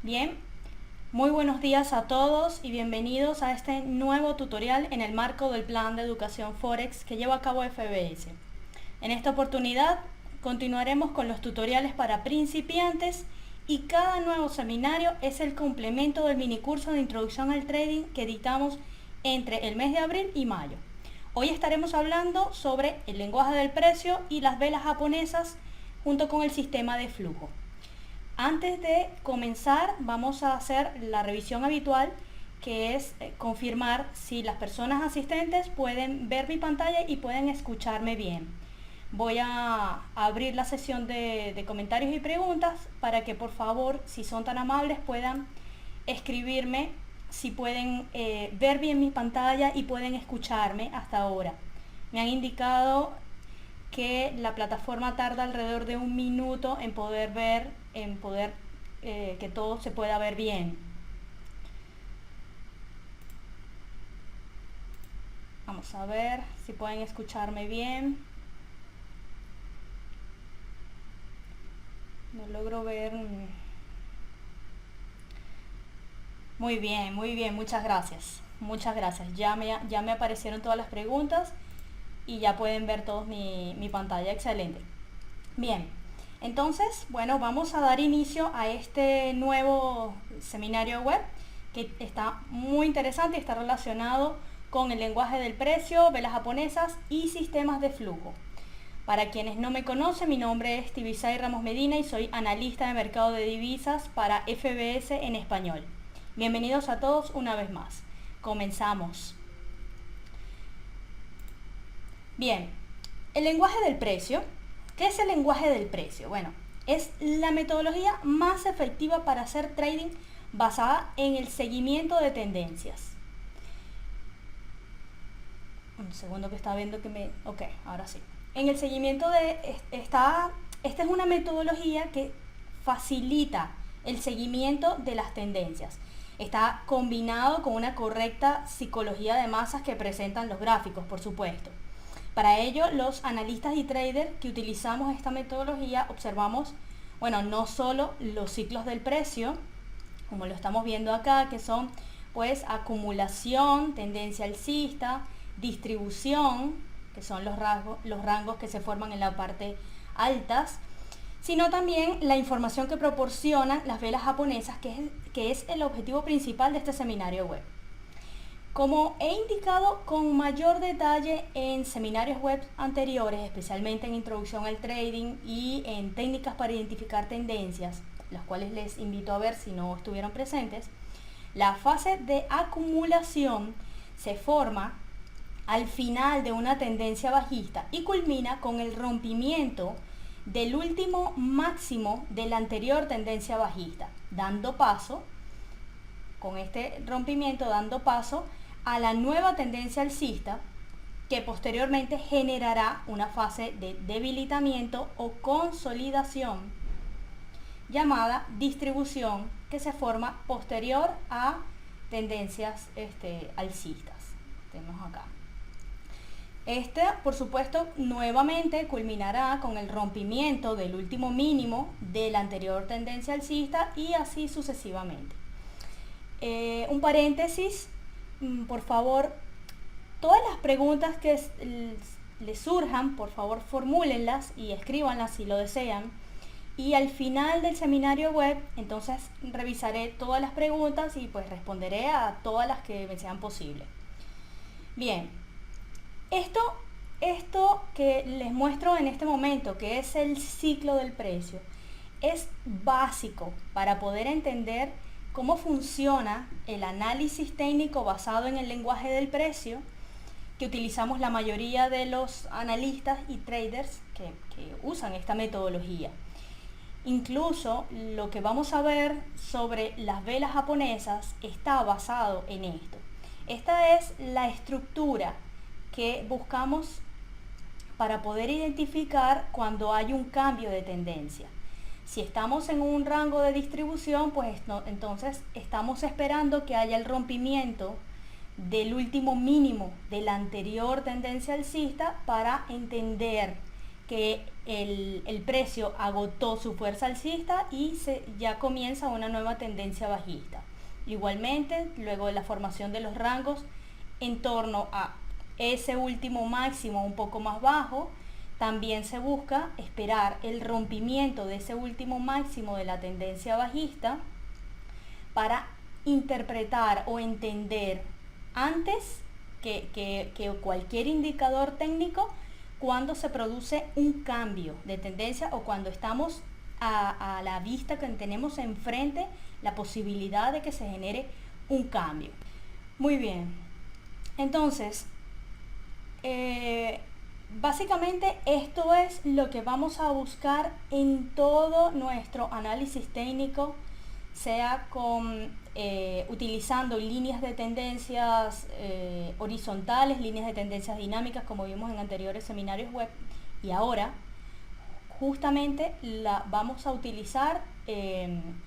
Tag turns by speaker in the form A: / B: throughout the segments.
A: Bien, muy buenos días a todos y bienvenidos a este nuevo tutorial en el marco del Plan de Educación Forex que lleva a cabo FBS. En esta oportunidad continuaremos con los tutoriales para principiantes y cada nuevo seminario es el complemento del minicurso de Introducción al Trading que editamos entre el mes de abril y mayo. Hoy estaremos hablando sobre el lenguaje del precio y las velas japonesas junto con el sistema de flujo. Antes de comenzar vamos a hacer la revisión habitual, que es confirmar si las personas asistentes pueden ver mi pantalla y pueden escucharme bien. Voy a abrir la sesión de comentarios y preguntas para que por favor, si son tan amables, puedan escribirme si pueden ver bien mi pantalla y pueden escucharme hasta ahora. Me han indicado que la plataforma tarda alrededor de 1 minuto en poder ver, que todo se pueda ver bien. Vamos a ver si pueden escucharme bien. No logro ver. Muy bien, muchas gracias. Muchas gracias. Ya me aparecieron todas las preguntas y ya pueden ver todos mi pantalla. Excelente. Bien, entonces, bueno, vamos a dar inicio a este nuevo seminario web que está muy interesante y está relacionado con el lenguaje del precio, velas japonesas y sistemas de flujo. Para quienes no me conocen, mi nombre es Tibisay Ramos Medina y soy analista de mercado de divisas para FBS en español. Bienvenidos a todos una vez más. Comenzamos. Bien, el lenguaje del precio. ¿Qué es el lenguaje del precio? Bueno, es la metodología más efectiva para hacer trading basada en el seguimiento de tendencias. Un segundo que estaba viendo que me... Ok, ahora sí. En el seguimiento esta es una metodología que facilita el seguimiento de las tendencias. Está combinado con una correcta psicología de masas que presentan los gráficos, por supuesto. Para ello, los analistas y traders que utilizamos esta metodología observamos, bueno, no solo los ciclos del precio, como lo estamos viendo acá, que son pues acumulación, tendencia alcista, distribución, que son los rangos que se forman en la parte altas, sino también la información que proporcionan las velas japonesas, que es el objetivo principal de este seminario web. Como he indicado con mayor detalle en seminarios web anteriores, especialmente en Introducción al Trading y en técnicas para identificar tendencias, las cuales les invito a ver si no estuvieron presentes, la fase de acumulación se forma al final de una tendencia bajista y culmina con el rompimiento del último máximo de la anterior tendencia bajista, dando paso a la nueva tendencia alcista, que posteriormente generará una fase de debilitamiento o consolidación llamada distribución, que se forma posterior a tendencias alcistas. Tenemos acá. Por supuesto, nuevamente culminará con el rompimiento del último mínimo de la anterior tendencia alcista y así sucesivamente. Un paréntesis, por favor, todas las preguntas que les surjan, por favor, formúlenlas y escríbanlas si lo desean. Y al final del seminario web, entonces revisaré todas las preguntas y pues responderé a todas las que me sean posibles. Bien. Esto que les muestro en este momento, que es el ciclo del precio, es básico para poder entender cómo funciona el análisis técnico basado en el lenguaje del precio que utilizamos la mayoría de los analistas y traders que usan esta metodología. Incluso lo que vamos a ver sobre las velas japonesas está basado en esto. Esta es la estructura que buscamos para poder identificar cuando hay un cambio de tendencia. Si estamos en un rango de distribución, pues entonces estamos esperando que haya el rompimiento del último mínimo de la anterior tendencia alcista para entender que el precio agotó su fuerza alcista y ya comienza una nueva tendencia bajista. Igualmente, luego de la formación de los rangos en torno a ese último máximo un poco más bajo, también se busca esperar el rompimiento de ese último máximo de la tendencia bajista para interpretar o entender antes que cualquier indicador técnico cuando se produce un cambio de tendencia o cuando estamos a la vista que tenemos enfrente la posibilidad de que se genere un cambio. Muy bien, entonces básicamente esto es lo que vamos a buscar en todo nuestro análisis técnico, sea utilizando líneas de tendencias horizontales, líneas de tendencias dinámicas como vimos en anteriores seminarios web, y ahora justamente la vamos a utilizar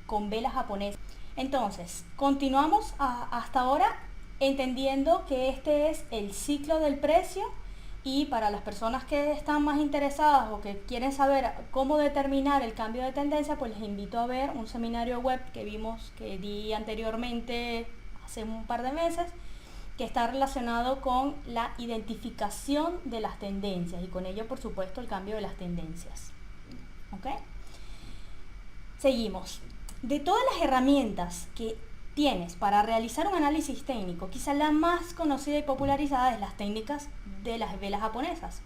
A: con velas japonesas. Entonces, continuamos hasta ahora entendiendo que este es el ciclo del precio, y para las personas que están más interesadas o que quieren saber cómo determinar el cambio de tendencia, pues les invito a ver un seminario web que di anteriormente hace un par de meses, que está relacionado con la identificación de las tendencias y con ello, por supuesto, el cambio de las tendencias. ¿Ok? Seguimos. De todas las herramientas que tienes para realizar un análisis técnico, quizá la más conocida y popularizada es las técnicas de las velas japonesas.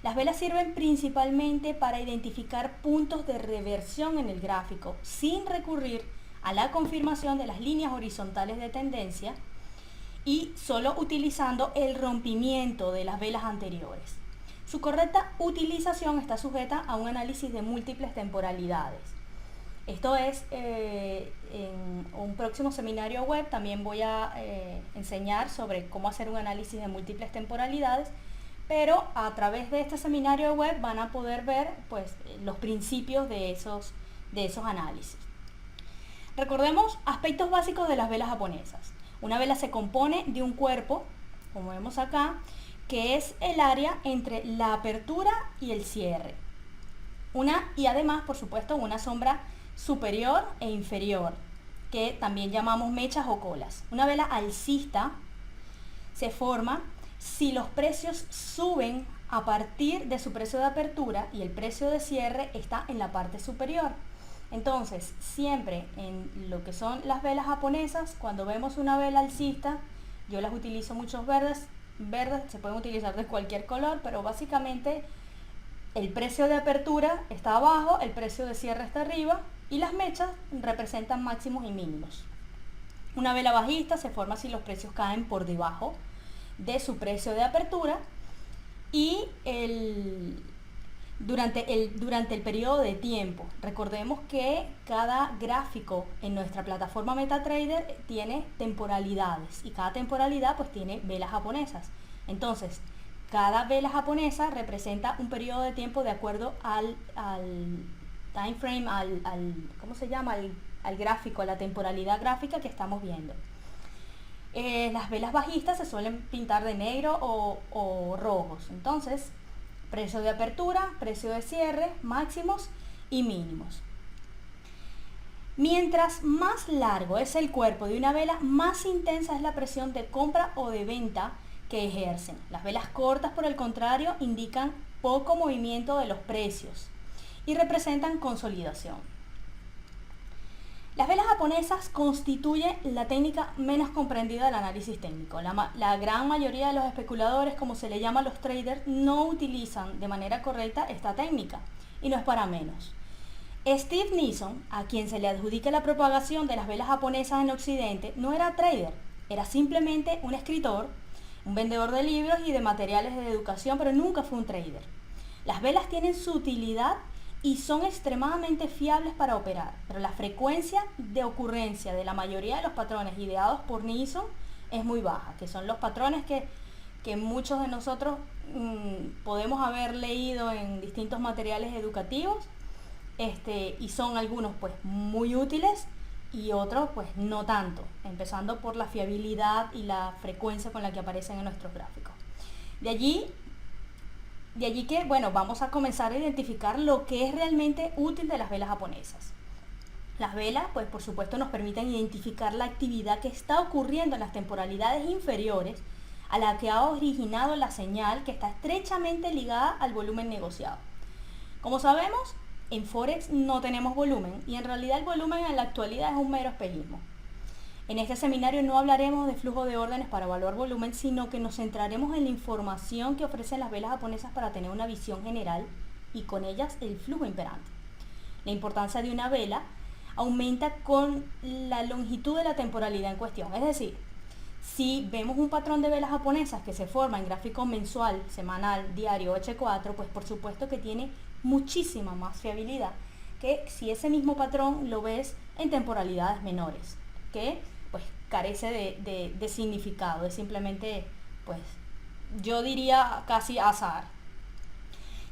A: Las velas sirven principalmente para identificar puntos de reversión en el gráfico sin recurrir a la confirmación de las líneas horizontales de tendencia y solo utilizando el rompimiento de las velas anteriores. Su correcta utilización está sujeta a un análisis de múltiples temporalidades. Esto es, en un próximo seminario web también voy a enseñar sobre cómo hacer un análisis de múltiples temporalidades, pero a través de este seminario web van a poder ver pues, los principios de esos análisis. Recordemos aspectos básicos de las velas japonesas. Una vela se compone de un cuerpo, como vemos acá, que es el área entre la apertura y el cierre. Y además, por supuesto, una sombra superior e inferior, que también llamamos mechas o colas. Una vela alcista se forma si los precios suben a partir de su precio de apertura y el precio de cierre está en la parte superior. Entonces, siempre en lo que son las velas japonesas, cuando vemos una vela alcista, yo las utilizo muchos verdes, se pueden utilizar de cualquier color, pero básicamente el precio de apertura está abajo, el precio de cierre está arriba y las mechas representan máximos y mínimos. Una vela bajista se forma si los precios caen por debajo de su precio de apertura y durante el periodo de tiempo. Recordemos que cada gráfico en nuestra plataforma MetaTrader tiene temporalidades y cada temporalidad pues tiene velas japonesas. Entonces, cada vela japonesa representa un periodo de tiempo de acuerdo al time frame, ¿cómo se llama? Al gráfico, a la temporalidad gráfica que estamos viendo. Las velas bajistas se suelen pintar de negro o rojos. Entonces, precio de apertura, precio de cierre, máximos y mínimos. Mientras más largo es el cuerpo de una vela, más intensa es la presión de compra o de venta que ejercen. Las velas cortas, por el contrario, indican poco movimiento de los precios y representan consolidación. Las velas japonesas constituyen la técnica menos comprendida del análisis técnico. La gran mayoría de los especuladores, como se le llama a los traders, no utilizan de manera correcta esta técnica, y no es para menos. Steve Nissen, a quien se le adjudica la propagación de las velas japonesas en Occidente, no era trader, era simplemente un escritor, un vendedor de libros y de materiales de educación, pero nunca fue un trader. Las velas tienen su utilidad y son extremadamente fiables para operar, pero la frecuencia de ocurrencia de la mayoría de los patrones ideados por Nissen es muy baja, que son los patrones que muchos de nosotros podemos haber leído en distintos materiales educativos, y son algunos pues muy útiles y otros pues no tanto, empezando por la fiabilidad y la frecuencia con la que aparecen en nuestros gráficos. De allí De allí que, bueno, vamos a comenzar a identificar lo que es realmente útil de las velas japonesas. Las velas, pues por supuesto, nos permiten identificar la actividad que está ocurriendo en las temporalidades inferiores a la que ha originado la señal, que está estrechamente ligada al volumen negociado. Como sabemos, en Forex no tenemos volumen y en realidad el volumen en la actualidad es un mero espejismo. En este seminario no hablaremos de flujo de órdenes para evaluar volumen, sino que nos centraremos en la información que ofrecen las velas japonesas para tener una visión general y con ellas el flujo imperante. La importancia de una vela aumenta con la longitud de la temporalidad en cuestión. Es decir, si vemos un patrón de velas japonesas que se forma en gráfico mensual, semanal, diario, H4, pues por supuesto que tiene muchísima más fiabilidad que si ese mismo patrón lo ves en temporalidades menores, que pues carece de significado, es simplemente, pues yo diría casi azar.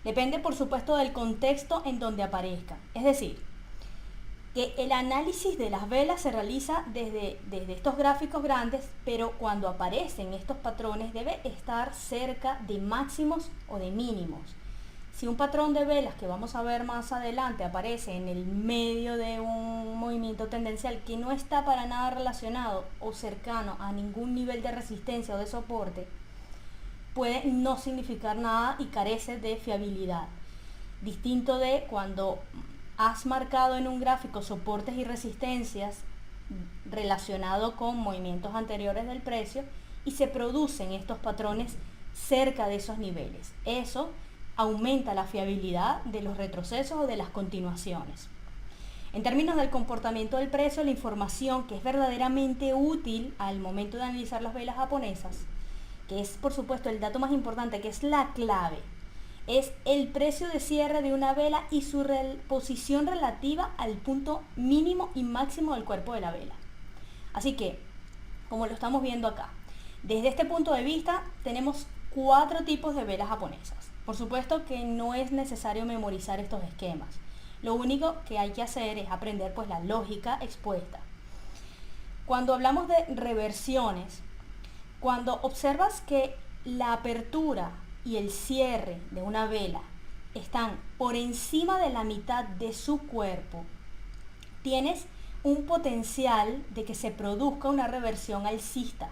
A: Depende por supuesto del contexto en donde aparezca, es decir, que el análisis de las velas se realiza desde estos gráficos grandes, pero cuando aparecen estos patrones debe estar cerca de máximos o de mínimos. Si un patrón de velas que vamos a ver más adelante aparece en el medio de un movimiento tendencial que no está para nada relacionado o cercano a ningún nivel de resistencia o de soporte, puede no significar nada y carece de fiabilidad. Distinto de cuando has marcado en un gráfico soportes y resistencias relacionado con movimientos anteriores del precio y se producen estos patrones cerca de esos niveles. Eso aumenta la fiabilidad de los retrocesos o de las continuaciones. En términos del comportamiento del precio, la información que es verdaderamente útil al momento de analizar las velas japonesas, que es por supuesto el dato más importante, que es la clave, es el precio de cierre de una vela y su posición relativa al punto mínimo y máximo del cuerpo de la vela. Así que, como lo estamos viendo acá, desde este punto de vista tenemos 4 tipos de velas japonesas. Por supuesto que no es necesario memorizar estos esquemas. Lo único que hay que hacer es aprender pues la lógica expuesta. Cuando hablamos de reversiones, cuando observas que la apertura y el cierre de una vela están por encima de la mitad de su cuerpo, tienes un potencial de que se produzca una reversión alcista.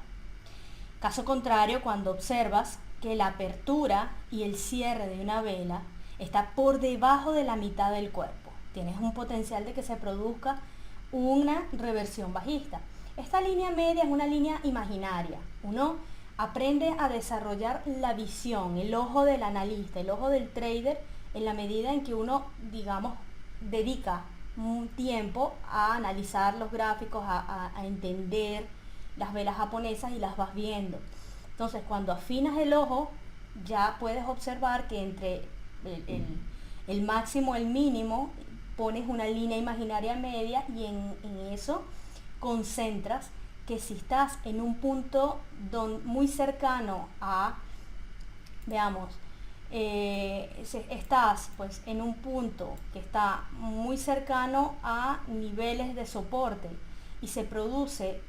A: Caso contrario, cuando observas que la apertura y el cierre de una vela está por debajo de la mitad del cuerpo, tienes un potencial de que se produzca una reversión bajista. Esta línea media es una línea imaginaria. Uno aprende a desarrollar la visión, el ojo del analista, el ojo del trader, en la medida en que uno, digamos, dedica un tiempo a analizar los gráficos, a entender las velas japonesas y las vas viendo. Entonces, cuando afinas el ojo, ya puedes observar que entre el máximo y el mínimo pones una línea imaginaria media y en eso concentras que si estás en un punto muy cercano a, veamos, estás pues en un punto que está muy cercano a niveles de soporte y se produce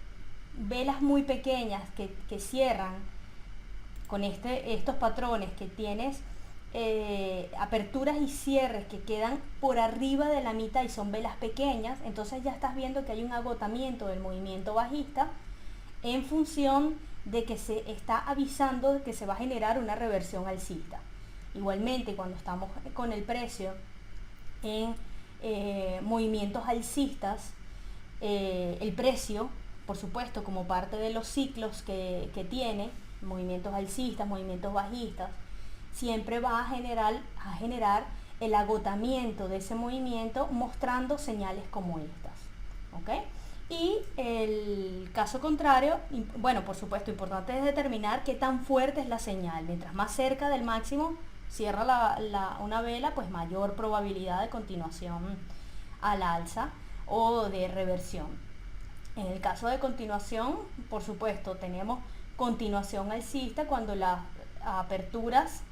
A: velas muy pequeñas que cierran con estos patrones que tienes, aperturas y cierres que quedan por arriba de la mitad y son velas pequeñas, entonces ya estás viendo que hay un agotamiento del movimiento bajista en función de que se está avisando de que se va a generar una reversión alcista. Igualmente, cuando estamos con el precio en movimientos alcistas, el precio, por supuesto, como parte de los ciclos que tiene, movimientos alcistas, movimientos bajistas, siempre va a generar el agotamiento de ese movimiento mostrando señales como estas. ¿Ok? Y el caso contrario, bueno, por supuesto, importante es determinar qué tan fuerte es la señal. Mientras más cerca del máximo cierra una vela, pues mayor probabilidad de continuación al alza o de reversión. En el caso de continuación, por supuesto, tenemos continuación alcista cuando las aperturas,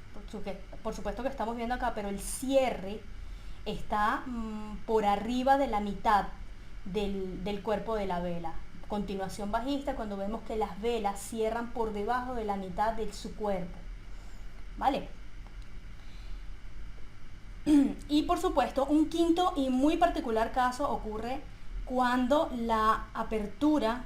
A: por supuesto que estamos viendo acá, pero el cierre está por arriba de la mitad del cuerpo de la vela. Continuación bajista cuando vemos que las velas cierran por debajo de la mitad de su cuerpo. ¿Vale? Y por supuesto, un quinto y muy particular caso ocurre cuando la apertura,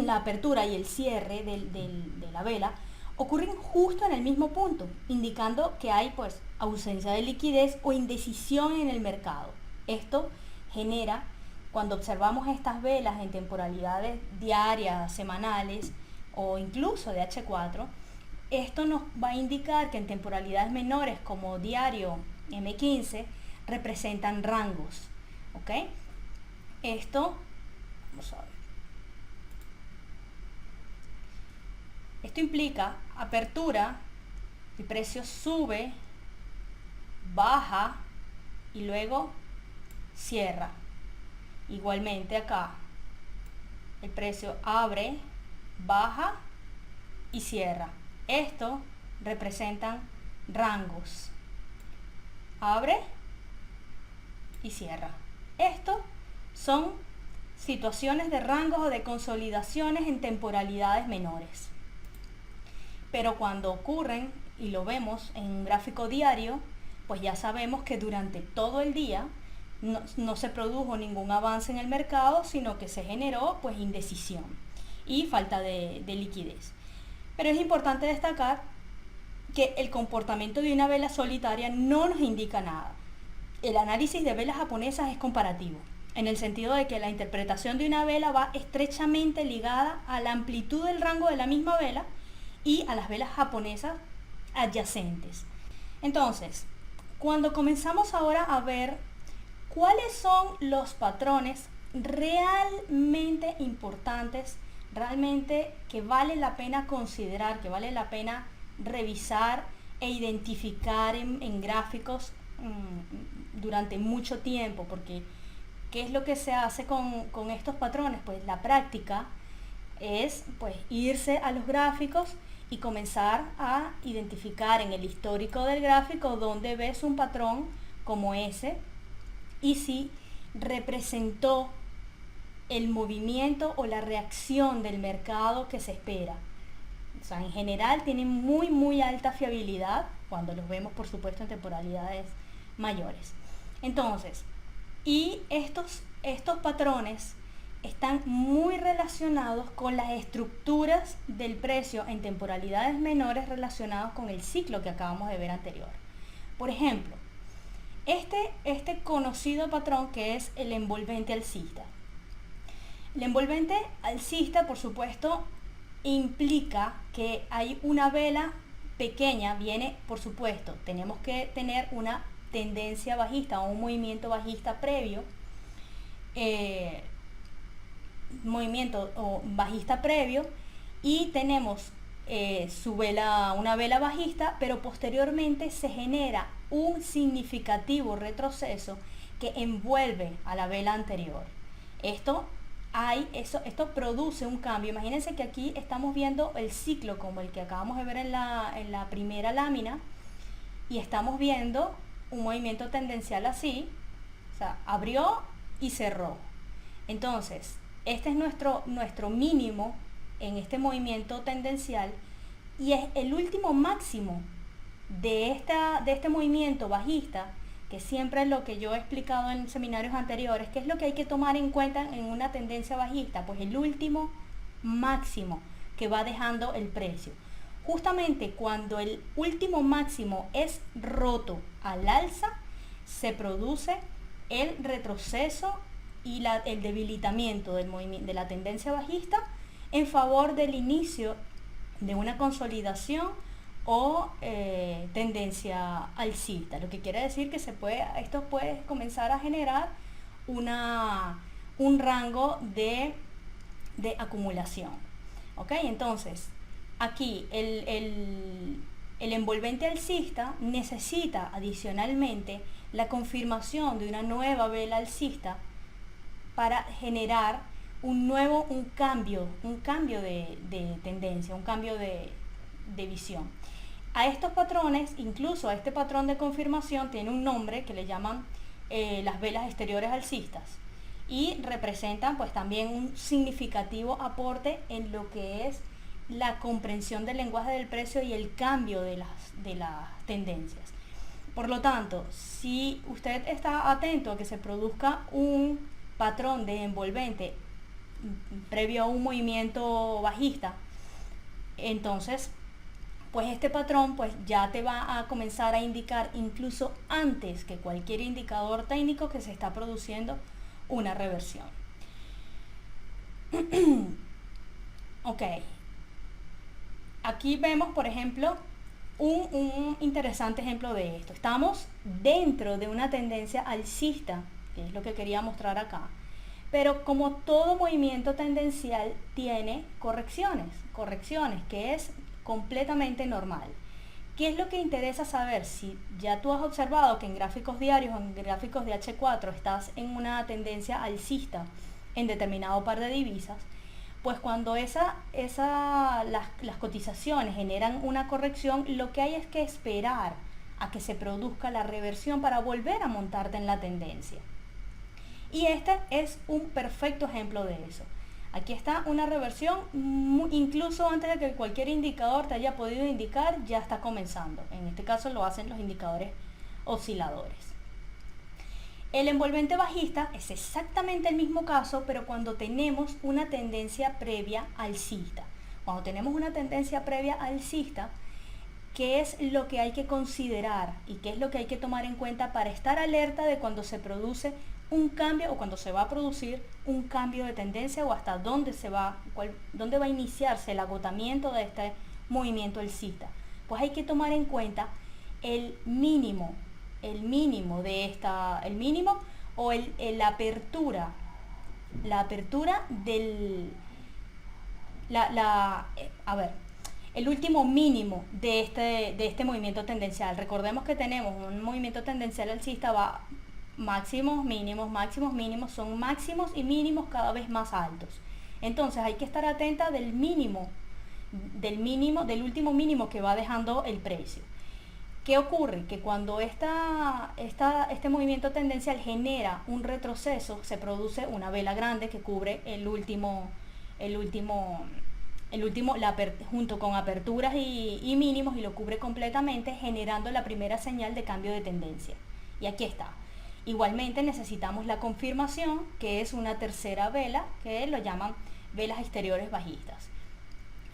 A: la apertura y el cierre de la vela ocurren justo en el mismo punto, indicando que hay pues ausencia de liquidez o indecisión en el mercado. Esto genera, cuando observamos estas velas en temporalidades diarias, semanales o incluso de H4, esto nos va a indicar que en temporalidades menores como diario M15 representan rangos, ¿ok? Esto, vamos a ver. Esto implica apertura, el precio sube, baja y luego cierra. Igualmente acá, el precio abre, baja y cierra. Esto representan rangos. Abre y cierra. Esto son situaciones de rangos o de consolidaciones en temporalidades menores. Pero cuando ocurren, y lo vemos en un gráfico diario, pues ya sabemos que durante todo el día no se produjo ningún avance en el mercado, sino que se generó pues indecisión y falta de liquidez. Pero es importante destacar que el comportamiento de una vela solitaria no nos indica nada. El análisis de velas japonesas es comparativo, en el sentido de que la interpretación de una vela va estrechamente ligada a la amplitud del rango de la misma vela y a las velas japonesas adyacentes. Entonces, cuando comenzamos ahora a ver cuáles son los patrones realmente importantes, realmente que vale la pena considerar, que vale la pena revisar e identificar en gráficos durante mucho tiempo, porque ¿qué es lo que se hace con estos patrones? Pues la práctica es pues irse a los gráficos y comenzar a identificar en el histórico del gráfico donde ves un patrón como ese y si representó el movimiento o la reacción del mercado que se espera. O sea, en general tienen muy alta fiabilidad cuando los vemos, por supuesto, en temporalidades mayores. Entonces, y estos patrones están muy relacionados con las estructuras del precio en temporalidades menores relacionados con el ciclo que acabamos de ver anterior. Por ejemplo, este conocido patrón que es el envolvente alcista. El envolvente alcista, por supuesto, implica que hay una vela pequeña, viene, por supuesto, tenemos que tener una tendencia bajista o un movimiento bajista previo, y tenemos una vela bajista, pero posteriormente se genera un significativo retroceso que envuelve a la vela anterior. Esto produce un cambio. Imagínense que aquí estamos viendo el ciclo como el que acabamos de ver en la primera lámina y estamos viendo un movimiento tendencial así, o sea, abrió y cerró. Entonces, este es nuestro mínimo en este movimiento tendencial y es el último máximo de este movimiento bajista, que siempre es lo que yo he explicado en seminarios anteriores, que es lo que hay que tomar en cuenta en una tendencia bajista, pues el último máximo que va dejando el precio. Justamente cuando el último máximo es roto al alza, se produce el retroceso y el debilitamiento de la tendencia bajista en favor del inicio de una consolidación o tendencia alcista, lo que quiere decir que esto puede comenzar a generar un rango de acumulación. ¿Ok? Entonces, aquí el envolvente alcista necesita adicionalmente la confirmación de una nueva vela alcista para generar un cambio de tendencia, un cambio de visión. A estos patrones, incluso a este patrón de confirmación, tiene un nombre que le llaman las velas exteriores alcistas y representan pues también un significativo aporte en lo que es la comprensión del lenguaje del precio y el cambio de las tendencias. Por lo tanto, si usted está atento a que se produzca un patrón de envolvente previo a un movimiento bajista, entonces pues este patrón pues ya te va a comenzar a indicar incluso antes que cualquier indicador técnico que se está produciendo una reversión. Ok, aquí vemos por ejemplo un interesante ejemplo de esto. Estamos dentro de una tendencia alcista, que es lo que quería mostrar acá, pero como todo movimiento tendencial tiene correcciones, que es completamente normal. ¿Qué es lo que interesa saber? Si ya tú has observado que en gráficos diarios o en gráficos de H4 estás en una tendencia alcista en determinado par de divisas, pues cuando las cotizaciones generan una corrección, lo que hay es que esperar a que se produzca la reversión para volver a montarte en la tendencia. Y este es un perfecto ejemplo de eso. Aquí está una reversión, incluso antes de que cualquier indicador te haya podido indicar, ya está comenzando. En este caso lo hacen los indicadores osciladores. El envolvente bajista es exactamente el mismo caso, pero cuando tenemos una tendencia previa alcista. Cuando tenemos una tendencia previa alcista, ¿qué es lo que hay que considerar y qué es lo que hay que tomar en cuenta para estar alerta de cuando se produce un cambio o cuando se va a producir un cambio de tendencia o hasta dónde va a iniciarse el agotamiento de este movimiento alcista? Pues hay que tomar en cuenta el mínimo o la apertura del el último mínimo de este movimiento tendencial. Recordemos que tenemos un movimiento tendencial alcista, va máximos, mínimos, son máximos y mínimos cada vez más altos. Entonces hay que estar atenta del último mínimo que va dejando el precio. ¿Qué ocurre? Que cuando este movimiento tendencial genera un retroceso, se produce una vela grande que cubre junto con aperturas y mínimos, y lo cubre completamente, generando la primera señal de cambio de tendencia. Y aquí está. Igualmente necesitamos la confirmación, que es una tercera vela, que lo llaman velas exteriores bajistas.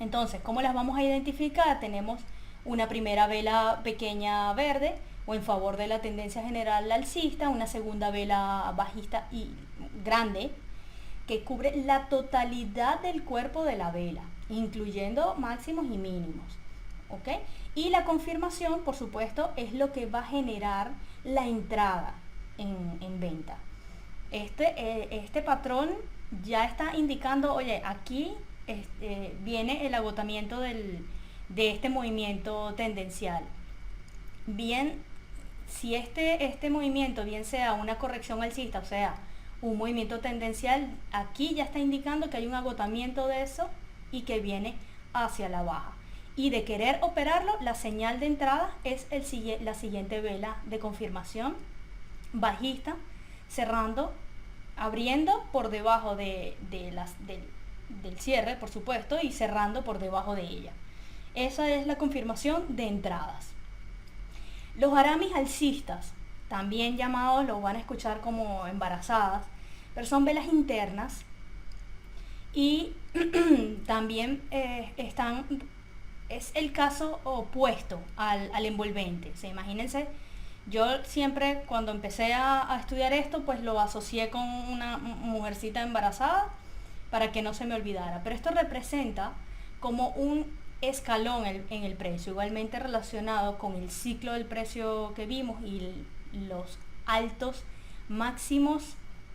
A: Entonces, ¿cómo las vamos a identificar? Tenemos una primera vela pequeña verde o en favor de la tendencia general alcista, una segunda vela bajista y grande que cubre la totalidad del cuerpo de la vela, incluyendo máximos y mínimos. ¿Ok? Y la confirmación, por supuesto, es lo que va a generar la entrada en venta. Este patrón ya está indicando, oye, aquí viene el agotamiento de este movimiento tendencial. Bien, si este movimiento bien sea una corrección alcista, o sea, un movimiento tendencial, aquí ya está indicando que hay un agotamiento de eso y que viene hacia la baja. Y de querer operarlo, la señal de entrada es la siguiente vela de confirmación bajista, cerrando, abriendo por debajo del cierre, por supuesto, y cerrando por debajo de ella. Esa es la confirmación de entradas. Los aramis alcistas, también llamados, lo van a escuchar como embarazadas, pero son velas internas y también es el caso opuesto al envolvente. Imagínense, yo siempre cuando empecé a estudiar esto, pues lo asocié con una mujercita embarazada para que no se me olvidara. Pero esto representa como un escalón en el precio, igualmente relacionado con el ciclo del precio que vimos y los altos máximos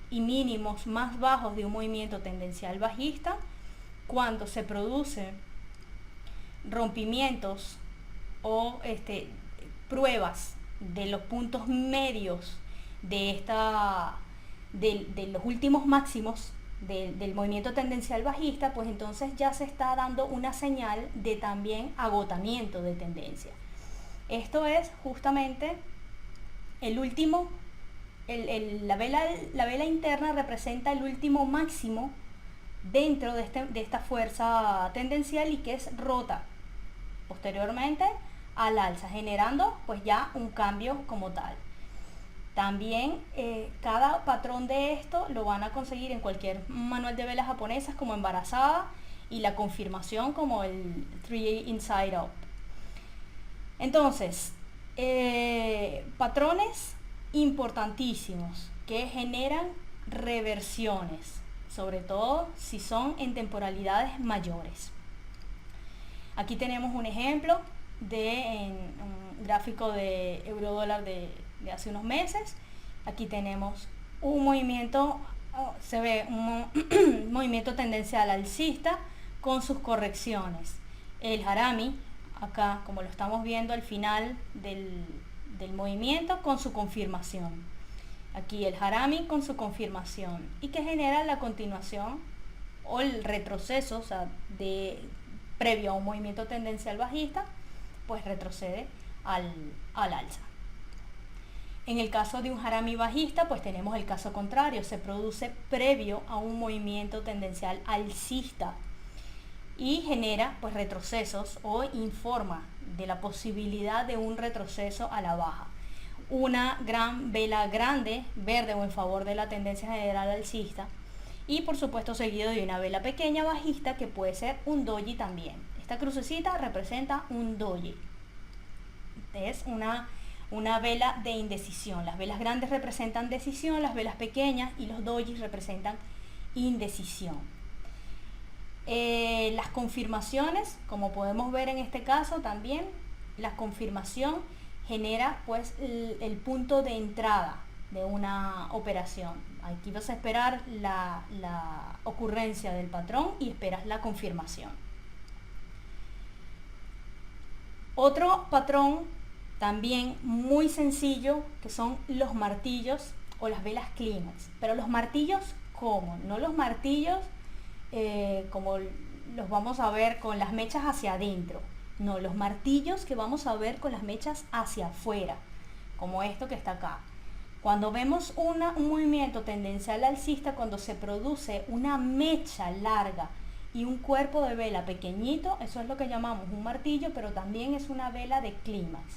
A: y mínimos más bajos de un movimiento tendencial bajista. Cuando se producen rompimientos o pruebas de los puntos medios de los últimos máximos del movimiento tendencial bajista, pues entonces ya se está dando una señal de también agotamiento de tendencia. Esto es justamente el último, la vela interna representa el último máximo dentro de esta fuerza tendencial y que es rota posteriormente al alza, generando pues ya un cambio como tal. También cada patrón de esto lo van a conseguir en cualquier manual de velas japonesas como embarazada, y la confirmación como el 3 Inside Out. Entonces, patrones importantísimos que generan reversiones, sobre todo si son en temporalidades mayores. Aquí tenemos un ejemplo de un gráfico de euro dólar de hace unos meses. Aquí tenemos un movimiento, se ve un movimiento tendencial alcista con sus correcciones. El harami, acá como lo estamos viendo al final del movimiento, con su confirmación. Aquí el harami con su confirmación, y que genera la continuación o el retroceso, o sea, previo a un movimiento tendencial bajista, pues retrocede al alza. En el caso de un harami bajista, pues tenemos el caso contrario, se produce previo a un movimiento tendencial alcista y genera pues retrocesos, o informa de la posibilidad de un retroceso a la baja. Una gran vela grande verde o en favor de la tendencia general alcista, y por supuesto seguido de una vela pequeña bajista que puede ser un doji también. Esta crucecita representa un doji, es una vela de indecisión. Las velas grandes representan decisión, las velas pequeñas y los dojis representan indecisión. Las confirmaciones, como podemos ver en este caso también, la confirmación genera pues el punto de entrada de una operación. Aquí vas a esperar la ocurrencia del patrón y esperas la confirmación. Otro patrón también muy sencillo, que son los martillos o las velas clímax. Pero los martillos, ¿cómo? No los martillos como los vamos a ver con las mechas hacia adentro. No, los martillos que vamos a ver con las mechas hacia afuera, como esto que está acá. Cuando vemos un movimiento tendencial alcista, cuando se produce una mecha larga y un cuerpo de vela pequeñito, eso es lo que llamamos un martillo, pero también es una vela de clímax.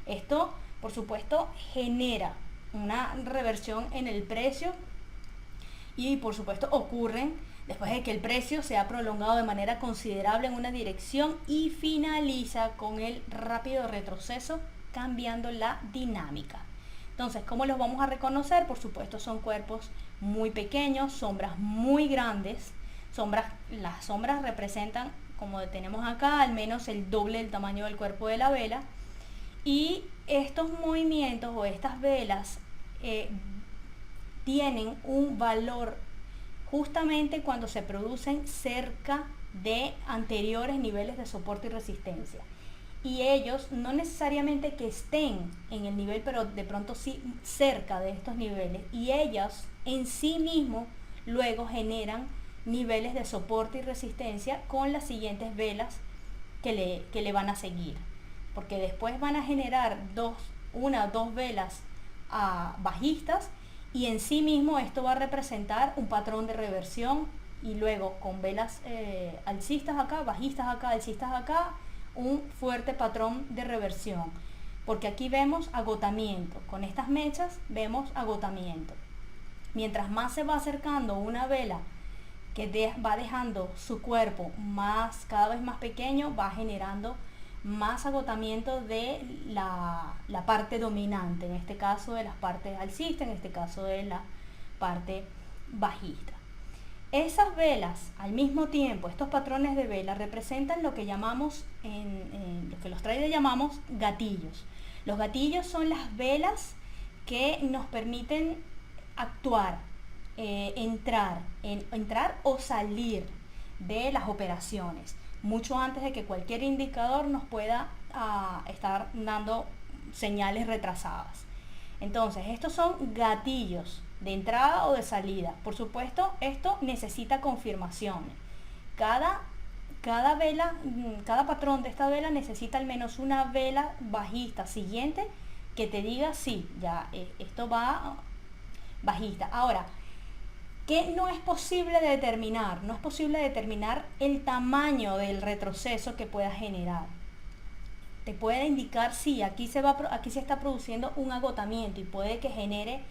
A: Esto, por supuesto, genera una reversión en el precio, y por supuesto ocurren después de que el precio se ha prolongado de manera considerable en una dirección y finaliza con el rápido retroceso, cambiando la dinámica. Entonces, ¿cómo los vamos a reconocer? Por supuesto, son cuerpos muy pequeños, sombras muy grandes. Las sombras representan, como tenemos acá, al menos el doble del tamaño del cuerpo de la vela. Y estos movimientos o estas velas tienen un valor justamente cuando se producen cerca de anteriores niveles de soporte y resistencia. Y ellos no necesariamente que estén en el nivel, pero de pronto sí cerca de estos niveles. Y ellas en sí mismos luego generan niveles de soporte y resistencia con las siguientes velas que le van a seguir. Porque después van a generar una o dos velas bajistas, y en sí mismo esto va a representar un patrón de reversión, y luego con velas alcistas acá, bajistas acá, alcistas acá, un fuerte patrón de reversión, porque aquí vemos agotamiento. Con estas mechas vemos agotamiento. Mientras más se va acercando una vela que va dejando su cuerpo cada vez más pequeño, va generando más agotamiento de la parte dominante, en este caso de las partes alcistas, en este caso de la parte bajista. Esas velas, al mismo tiempo, estos patrones de vela representan lo que llamamos, lo que los traders llamamos gatillos. Los gatillos son las velas que nos permiten actuar, entrar o salir de las operaciones, mucho antes de que cualquier indicador nos pueda estar dando señales retrasadas. Entonces, estos son gatillos de entrada o de salida. Por supuesto, esto necesita confirmaciones. Cada patrón de esta vela necesita al menos una vela bajista siguiente que te diga sí, ya esto va bajista. Ahora, ¿qué no es posible determinar? No es posible determinar el tamaño del retroceso que pueda generar. te puede indicar si aquí aquí se está produciendo un agotamiento y puede que genere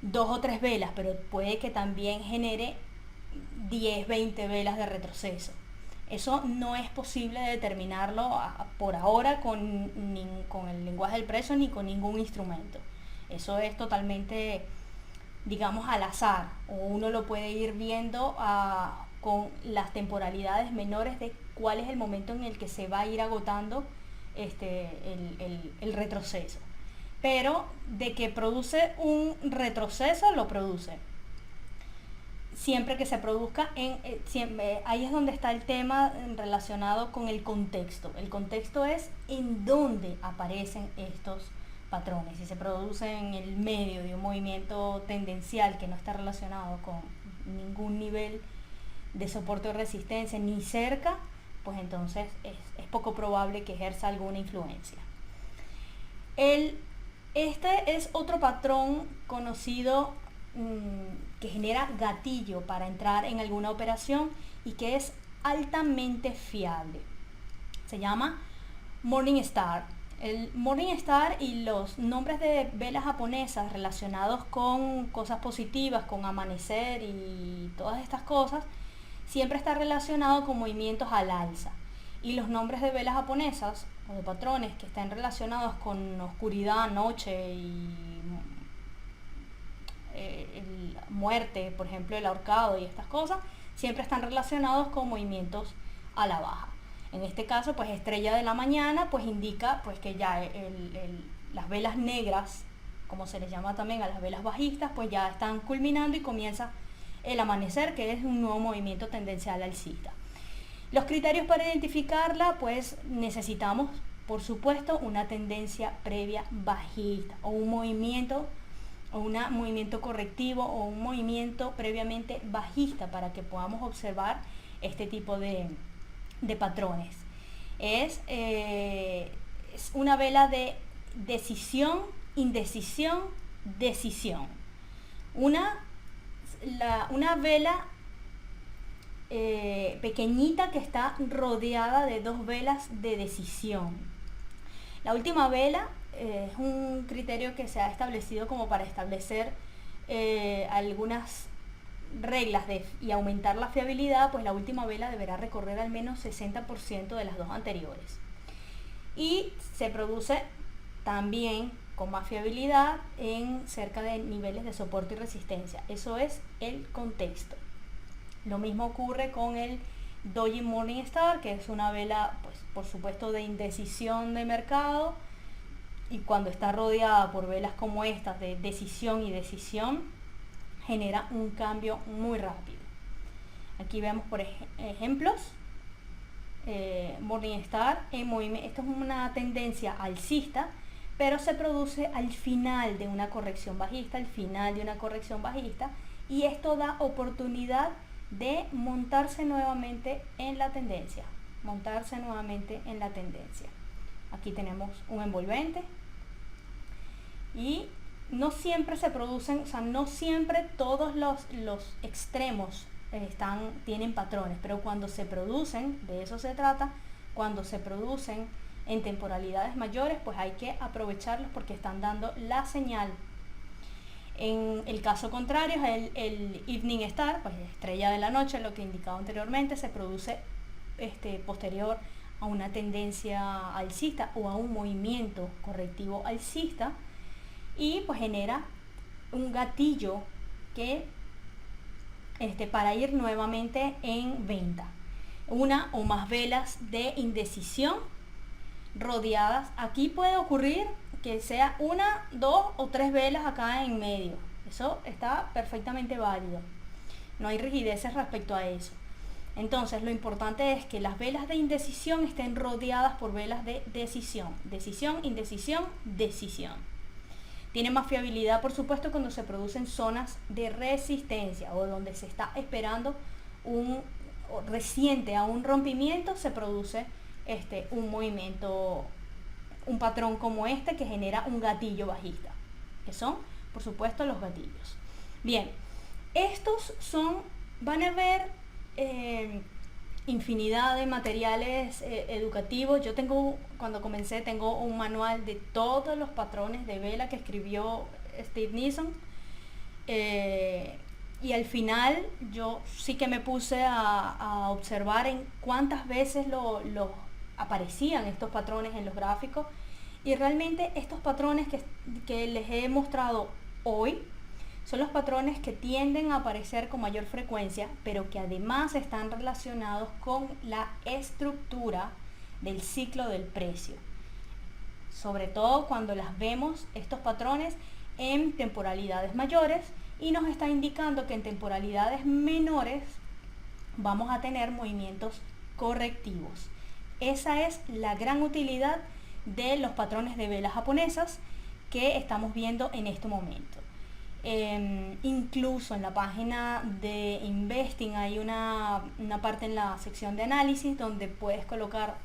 A: 2 o 3 velas, pero puede que también genere 10, 20 velas de retroceso. Eso no es posible determinarlo por ahora con el lenguaje del precio ni con ningún instrumento. Eso es totalmente, digamos, al azar, o uno lo puede ir viendo con las temporalidades menores de cuál es el momento en el que se va a ir agotando el retroceso. Pero de que produce un retroceso, lo produce. Siempre que se produzca, ahí es donde está el tema relacionado con el contexto. El contexto es en dónde aparecen estos patrones. Si se produce en el medio de un movimiento tendencial que no está relacionado con ningún nivel de soporte o resistencia ni cerca, pues entonces es poco probable que ejerza alguna influencia. Este es otro patrón conocido que genera gatillo para entrar en alguna operación y que es altamente fiable. Se llama Morningstar. El Morningstar y los nombres de velas japonesas relacionados con cosas positivas, con amanecer y todas estas cosas, siempre está relacionado con movimientos al alza. Y los nombres de velas japonesas o de patrones que estén relacionados con oscuridad, noche y muerte, por ejemplo el ahorcado y estas cosas, siempre están relacionados con movimientos a la baja. En este caso, pues estrella de la mañana, pues indica pues que ya las velas negras, como se les llama también a las velas bajistas, pues ya están culminando y comienza el amanecer, que es un nuevo movimiento tendencial alcista. Los criterios para identificarla, pues necesitamos, por supuesto, una tendencia previa bajista o un movimiento correctivo o un movimiento previamente bajista para que podamos observar este tipo de patrones. Es una vela de decisión, indecisión, decisión. Una vela pequeñita que está rodeada de 2 velas de decisión. La última vela es un criterio que se ha establecido como para establecer algunas reglas y aumentar la fiabilidad, pues la última vela deberá recorrer al menos 60% de las 2 anteriores. Y se produce también con más fiabilidad en cerca de niveles de soporte y resistencia. Eso es el contexto. Lo mismo ocurre con el Doji Morningstar, que es una vela, pues por supuesto, de indecisión de mercado, y cuando está rodeada por velas como estas de decisión y decisión, genera un cambio muy rápido. Aquí vemos por ejemplos Morningstar en movimiento. Esto es una tendencia alcista, pero se produce al final de una corrección bajista, y esto da oportunidad de montarse nuevamente en la tendencia. Aquí tenemos un envolvente y no siempre se producen, no siempre todos los extremos tienen patrones, pero cuando se producen, de eso se trata, cuando se producen en temporalidades mayores, pues hay que aprovecharlos porque están dando la señal. En el caso contrario, el Evening Star, pues estrella de la noche, lo que indicaba anteriormente, se produce posterior a una tendencia alcista o a un movimiento correctivo alcista, y pues genera un gatillo para ir nuevamente en venta. Una o más velas de indecisión rodeadas. Aquí puede ocurrir que sea 1, 2 o 3 velas acá en medio. Eso está perfectamente válido. No hay rigideces respecto a eso. Entonces, lo importante es que las velas de indecisión estén rodeadas por velas de decisión. Decisión, indecisión, decisión. Tiene más fiabilidad, por supuesto, cuando se producen zonas de resistencia o donde se está esperando reciente a un rompimiento, se produce un movimiento, un patrón como este que genera un gatillo bajista, que son, por supuesto, los gatillos. Bien, estos van a ver infinidad de materiales educativos. Yo tengo, cuando comencé, tengo un manual de todos los patrones de vela que escribió Steve Nissen. Y al final yo sí que me puse a observar en cuántas veces aparecían estos patrones en los gráficos, y realmente estos patrones que les he mostrado hoy son los patrones que tienden a aparecer con mayor frecuencia, pero que además están relacionados con la estructura del ciclo del precio, sobre todo cuando las vemos estos patrones en temporalidades mayores, y nos está indicando que en temporalidades menores vamos a tener movimientos correctivos. Esa es la gran utilidad de los patrones de velas japonesas que estamos viendo en este momento. Incluso en la página de Investing hay una parte en la sección de análisis donde puedes colocar,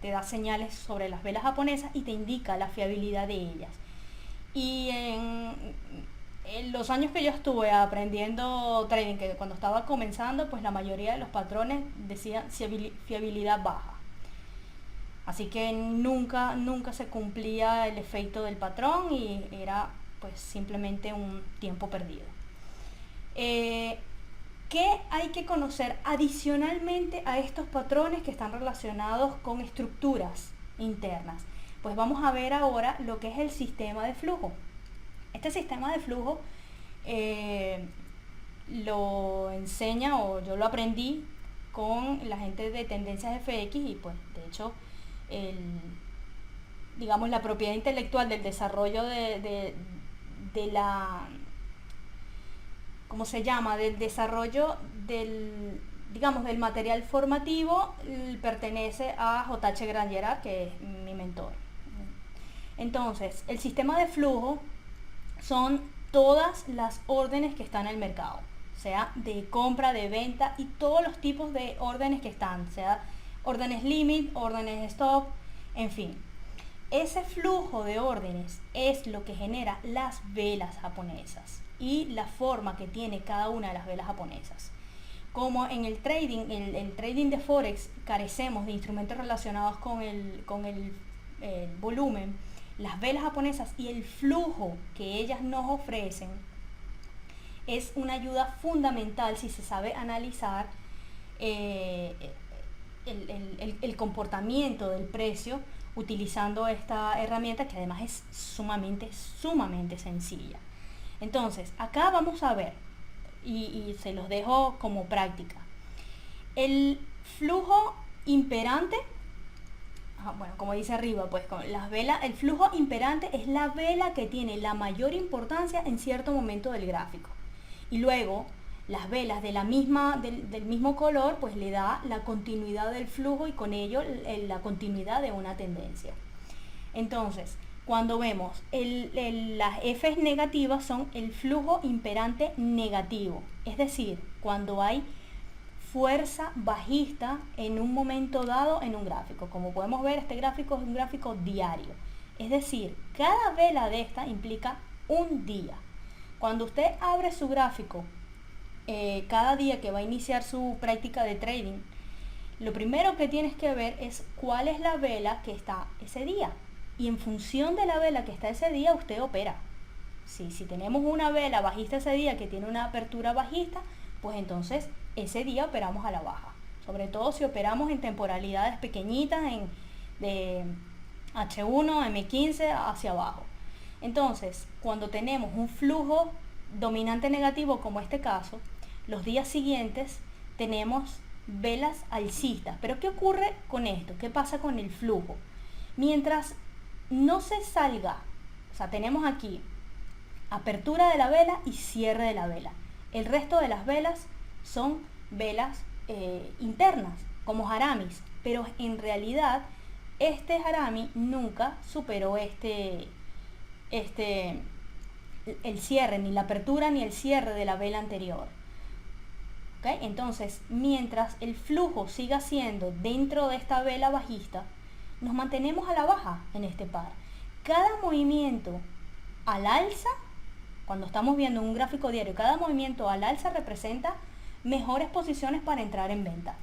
A: te da señales sobre las velas japonesas y te indica la fiabilidad de ellas. Y en los años que yo estuve aprendiendo trading, que cuando estaba comenzando, pues la mayoría de los patrones decían fiabilidad baja. Así que nunca se cumplía el efecto del patrón y era pues simplemente un tiempo perdido. ¿Qué hay que conocer adicionalmente a estos patrones que están relacionados con estructuras internas? Pues vamos a ver ahora lo que es el sistema de flujo. Este sistema de flujo lo enseña, o yo lo aprendí con la gente de Tendencias FX, y pues de hecho digamos la propiedad intelectual del desarrollo de la, ¿cómo se llama? Del desarrollo del, digamos, del material formativo pertenece a J.H. Grangera, que es mi mentor. Entonces, el sistema de flujo son todas las órdenes que están en el mercado, sea de compra, de venta, y todos los tipos de órdenes que están, sea órdenes limit, órdenes stop, en fin. Ese flujo de órdenes es lo que genera las velas japonesas y la forma que tiene cada una de las velas japonesas. Como en el trading, el trading de Forex, carecemos de instrumentos relacionados con el volumen, las velas japonesas y el flujo que ellas nos ofrecen es una ayuda fundamental si se sabe analizar el comportamiento del precio utilizando esta herramienta, que además es sumamente sencilla. Entonces, acá vamos a ver, y se los dejo como práctica, el flujo imperante. Bueno, como dice arriba, pues con las velas, el flujo imperante es la vela que tiene la mayor importancia en cierto momento del gráfico, y luego las velas de del mismo color pues le da la continuidad del flujo, y con ello la continuidad de una tendencia. Entonces, cuando vemos las Fs negativas, son el flujo imperante negativo, es decir, cuando hay fuerza bajista en un momento dado en un gráfico. Como podemos ver, este gráfico es un gráfico diario, es decir, cada vela de esta implica un día. Cuando usted abre su gráfico cada día que va a iniciar su práctica de trading, lo primero que tienes que ver es cuál es la vela que está ese día, y en función de la vela que está ese día usted opera. Si tenemos una vela bajista ese día que tiene una apertura bajista, pues entonces ese día operamos a la baja, sobre todo si operamos en temporalidades pequeñitas, de H1, M15 hacia abajo. Entonces, cuando tenemos un flujo dominante negativo como este caso, los días siguientes tenemos velas alcistas. Pero ¿qué ocurre con esto? ¿Qué pasa con el flujo? Mientras no se salga, o sea, tenemos aquí apertura de la vela y cierre de la vela. El resto de las velas son velas internas, como haramis, pero en realidad este harami nunca superó el cierre, ni la apertura ni el cierre de la vela anterior. ¿Okay? Entonces, mientras el flujo siga siendo dentro de esta vela bajista, nos mantenemos a la baja en este par. Cada movimiento al alza, cuando estamos viendo un gráfico diario, cada movimiento al alza representa mejores posiciones para entrar en venta.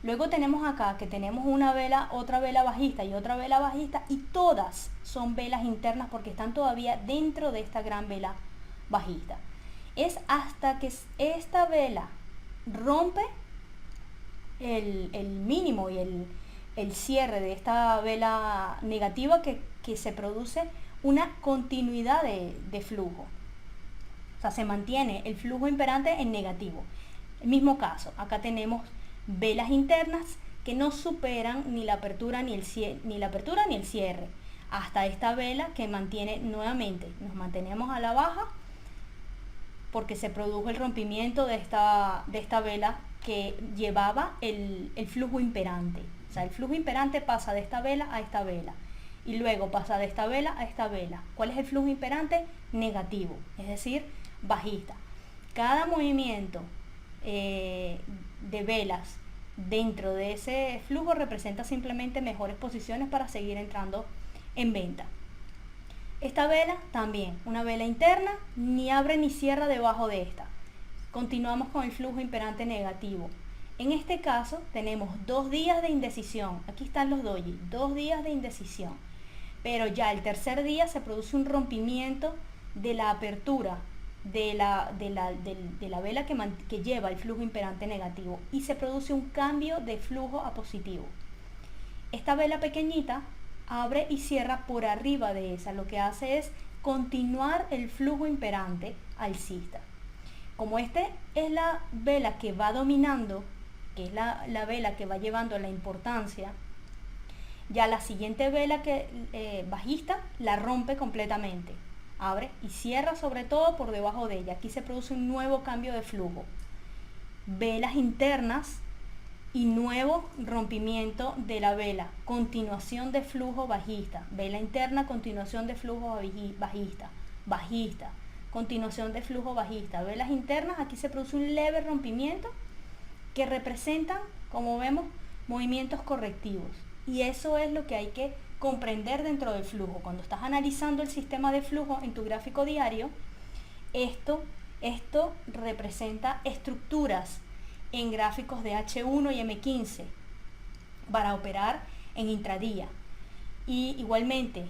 A: Luego tenemos acá que tenemos una vela, otra vela bajista y otra vela bajista, y todas son velas internas porque están todavía dentro de esta gran vela bajista. Es hasta que esta vela rompe el mínimo y el cierre de esta vela negativa que se produce una continuidad de flujo. O sea, se mantiene el flujo imperante en negativo. El mismo caso, acá tenemos velas internas que no superan ni la apertura ni el cierre, hasta esta vela que mantiene nuevamente, nos mantenemos a la baja porque se produjo el rompimiento de esta vela que llevaba el flujo imperante. O sea, el flujo imperante pasa de esta vela a esta vela y luego pasa de esta vela a esta vela. ¿Cuál es el flujo imperante? Negativo, es decir, bajista. Cada movimiento de velas dentro de ese flujo representa simplemente mejores posiciones para seguir entrando en venta. Esta vela también, una vela interna, ni abre ni cierra debajo de esta. Continuamos con el flujo imperante negativo. En este caso tenemos 2 días de indecisión. Aquí están los doji, 2 días de indecisión. Pero ya el tercer día se produce un rompimiento de la apertura de la vela que lleva el flujo imperante negativo y se produce un cambio de flujo a positivo. Esta vela pequeñita abre y cierra por arriba de esa, lo que hace es continuar el flujo imperante alcista. Como esta es la vela que va dominando, que es la vela que va llevando la importancia, ya la siguiente vela bajista la rompe completamente, abre y cierra sobre todo por debajo de ella. Aquí se produce un nuevo cambio de flujo, velas internas y nuevo rompimiento de la vela, continuación de flujo bajista, vela interna, continuación de flujo bajista, continuación de flujo bajista, velas internas. Aquí se produce un leve rompimiento que representan, como vemos, movimientos correctivos, y eso es lo que hay que comprender dentro del flujo. Cuando estás analizando el sistema de flujo en tu gráfico diario, esto representa estructuras en gráficos de H1 y M15 para operar en intradía. Y igualmente,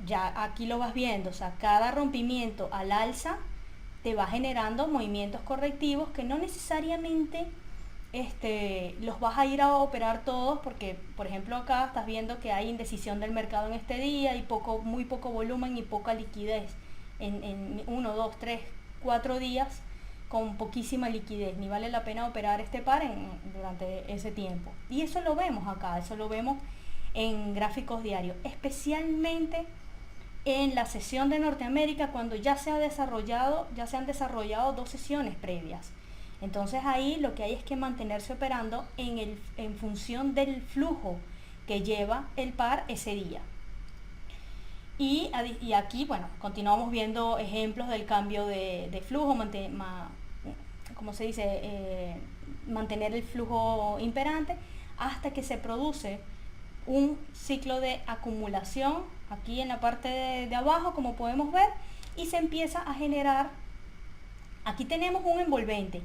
A: ya aquí lo vas viendo, o sea, cada rompimiento al alza te va generando movimientos correctivos que no necesariamente los vas a ir a operar todos, porque por ejemplo acá estás viendo que hay indecisión del mercado en este día y muy poco volumen y poca liquidez en 1, 2, 3, 4 días con poquísima liquidez. Ni vale la pena operar este par durante ese tiempo, y eso lo vemos acá, eso lo vemos en gráficos diarios, especialmente en la sesión de Norteamérica, cuando ya se han desarrollado 2 sesiones previas. Entonces ahí lo que hay es que mantenerse operando en función del flujo que lleva el par ese día. Y aquí, bueno, continuamos viendo ejemplos del cambio de flujo, ¿cómo se dice? Mantener el flujo imperante hasta que se produce un ciclo de acumulación aquí en la parte de abajo, como podemos ver, y se empieza a generar. Aquí tenemos un envolvente.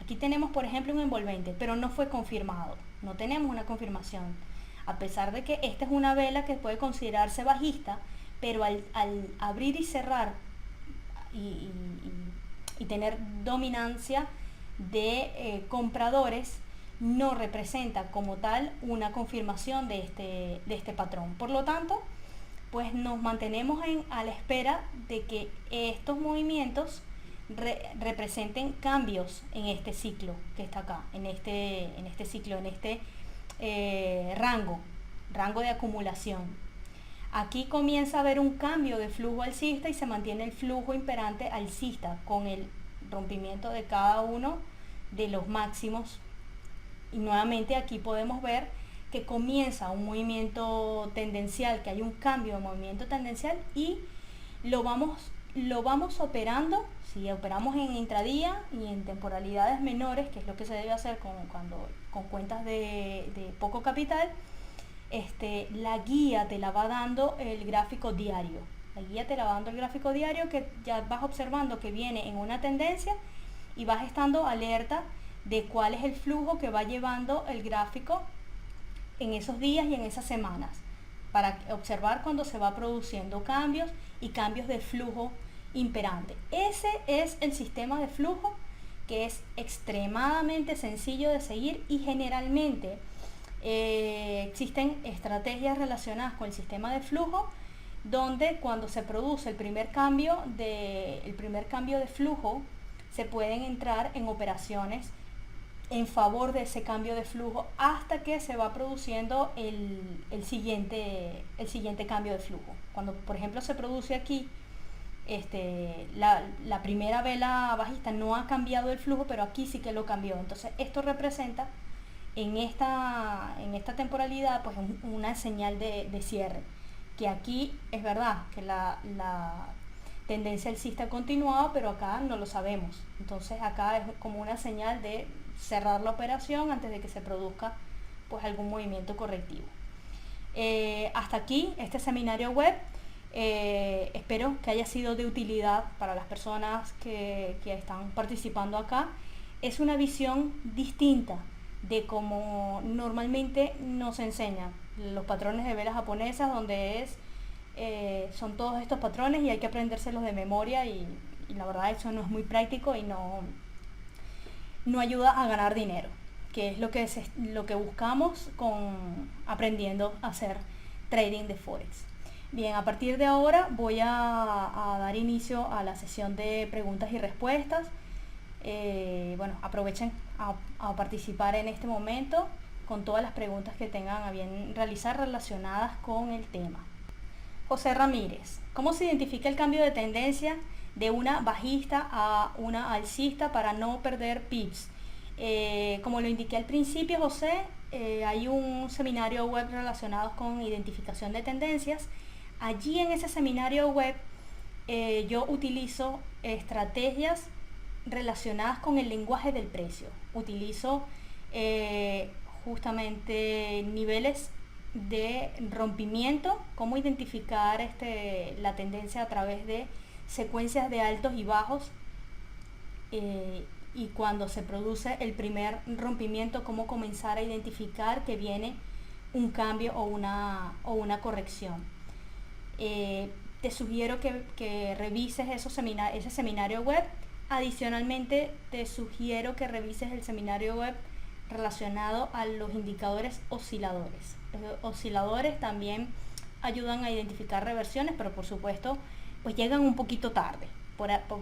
A: Aquí tenemos, por ejemplo, un envolvente, pero no fue confirmado. No tenemos una confirmación. A pesar de que esta es una vela que puede considerarse bajista, pero al abrir y cerrar y tener dominancia de compradores, no representa como tal una confirmación de este patrón. Por lo tanto, pues nos mantenemos a la espera de que estos movimientos representen cambios en este ciclo que está acá, en este ciclo, en este rango de acumulación. Aquí comienza a haber un cambio de flujo alcista y se mantiene el flujo imperante alcista con el rompimiento de cada uno de los máximos, y nuevamente aquí podemos ver que comienza un movimiento tendencial, que hay un cambio de movimiento tendencial, y lo vamos operando. Si operamos en intradía y en temporalidades menores, que es lo que se debe hacer con cuentas de poco capital, la guía te la va dando el gráfico diario. La guía te la va dando el gráfico diario, que ya vas observando que viene en una tendencia y vas estando alerta de cuál es el flujo que va llevando el gráfico en esos días y en esas semanas, para observar cuando se va produciendo cambios y cambios de flujo imperante. Ese es el sistema de flujo, que es extremadamente sencillo de seguir, y generalmente existen estrategias relacionadas con el sistema de flujo, donde cuando se produce el primer cambio de flujo, se pueden entrar en operaciones en favor de ese cambio de flujo hasta que se va produciendo el siguiente cambio de flujo. Cuando, por ejemplo, se produce aquí la primera vela bajista, no ha cambiado el flujo, pero aquí sí que lo cambió. Entonces esto representa en esta temporalidad pues una señal de cierre, que aquí es verdad que la tendencia alcista ha continuado, pero acá no lo sabemos. Entonces acá es como una señal de cerrar la operación antes de que se produzca pues algún movimiento correctivo. Hasta aquí este seminario web. Espero que haya sido de utilidad para las personas que están participando acá. Es una visión distinta de cómo normalmente nos enseñan los patrones de velas japonesas, donde son todos estos patrones y hay que aprendérselos de memoria, y la verdad eso no es muy práctico y no ayuda a ganar dinero, que es lo que buscamos aprendiendo a hacer trading de Forex. Bien, a partir de ahora voy a dar inicio a la sesión de preguntas y respuestas. Bueno, aprovechen a participar en este momento con todas las preguntas que tengan a bien realizar relacionadas con el tema. José Ramírez, ¿cómo se identifica el cambio de tendencia de una bajista a una alcista para no perder pips? Como lo indiqué al principio, José, hay un seminario web relacionado con identificación de tendencias. Allí en ese seminario web yo utilizo estrategias relacionadas con el lenguaje del precio. Utilizo justamente niveles de rompimiento, cómo identificar la tendencia a través de secuencias de altos y bajos, y cuando se produce el primer rompimiento, cómo comenzar a identificar que viene un cambio o una corrección. Te sugiero que revises ese seminario web. Adicionalmente, te sugiero que revises el seminario web relacionado a los indicadores osciladores. Los osciladores también ayudan a identificar reversiones, pero por supuesto pues llegan un poquito tarde.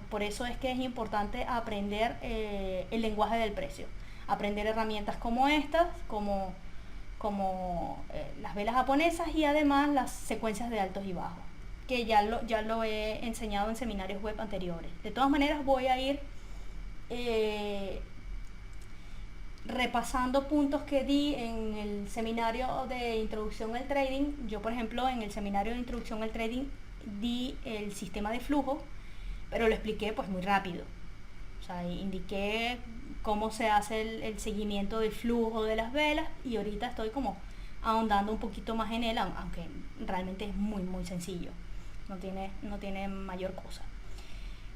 A: Por eso es que es importante aprender el lenguaje del precio, aprender herramientas como estas, como las velas japonesas, y además las secuencias de altos y bajos, que ya lo he enseñado en seminarios web anteriores. De todas maneras voy a ir repasando puntos que di en el seminario de introducción al trading. Yo, por ejemplo, en el seminario de introducción al trading di el sistema de flujo, pero lo expliqué pues muy rápido. O sea, indiqué cómo se hace el seguimiento del flujo de las velas, y ahorita estoy como ahondando un poquito más en él, aunque realmente es muy muy sencillo, no tiene mayor cosa.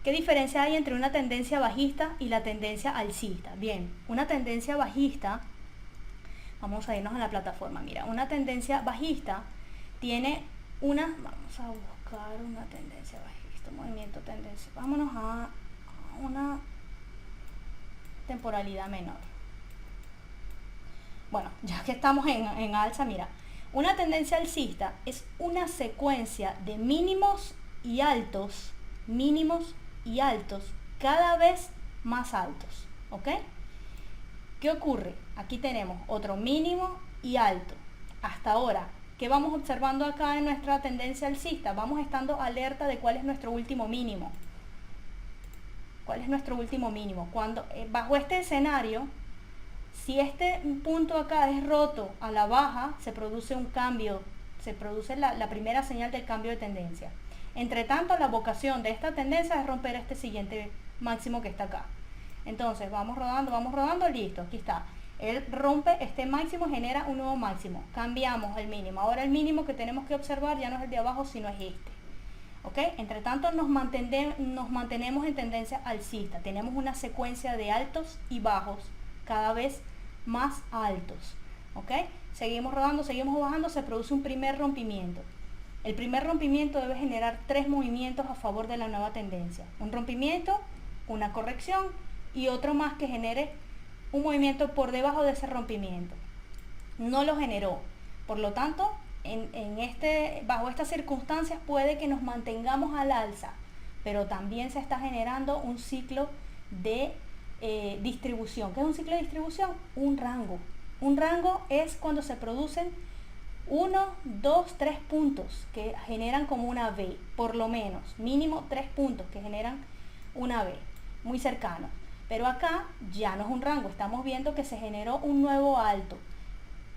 A: ¿Qué diferencia hay entre una tendencia bajista y la tendencia alcista? Bien, una tendencia bajista, vamos a irnos a la plataforma. Mira, una tendencia bajista tiene vamos a buscar una tendencia bajista, movimiento tendencia, vámonos a una temporalidad menor. Bueno, ya que estamos en alza, mira, una tendencia alcista es una secuencia de mínimos y altos, cada vez más altos, ¿ok? ¿Qué ocurre? Aquí tenemos otro mínimo y alto. Hasta ahora, ¿qué vamos observando acá en nuestra tendencia alcista? Vamos estando alerta de cuál es nuestro último mínimo. ¿Cuál es nuestro último mínimo? Cuando bajo este escenario, si este punto acá es roto a la baja, se produce un cambio, se produce la primera señal del cambio de tendencia. Entre tanto, la vocación de esta tendencia es romper este siguiente máximo que está acá. Entonces vamos rodando, listo, aquí está. Él rompe este máximo, genera un nuevo máximo. Cambiamos el mínimo. Ahora el mínimo que tenemos que observar ya no es el de abajo, sino es este. ¿Ok? Entre tanto nos mantenemos en tendencia alcista. Tenemos una secuencia de altos y bajos cada vez más altos. ¿Ok? Seguimos rodando, seguimos bajando, se produce un primer rompimiento. El primer rompimiento debe generar 3 movimientos a favor de la nueva tendencia. Un rompimiento, una corrección y otro más que genere un movimiento por debajo de ese rompimiento. No lo generó. Por lo tanto, bajo estas circunstancias puede que nos mantengamos al alza, pero también se está generando un ciclo de distribución. ¿Qué es un ciclo de distribución? Un rango. Un rango es cuando se producen 1, 2, 3 puntos que generan como una V, por lo menos, mínimo 3 puntos que generan una V, muy cercano. Pero acá ya no es un rango, estamos viendo que se generó un nuevo alto.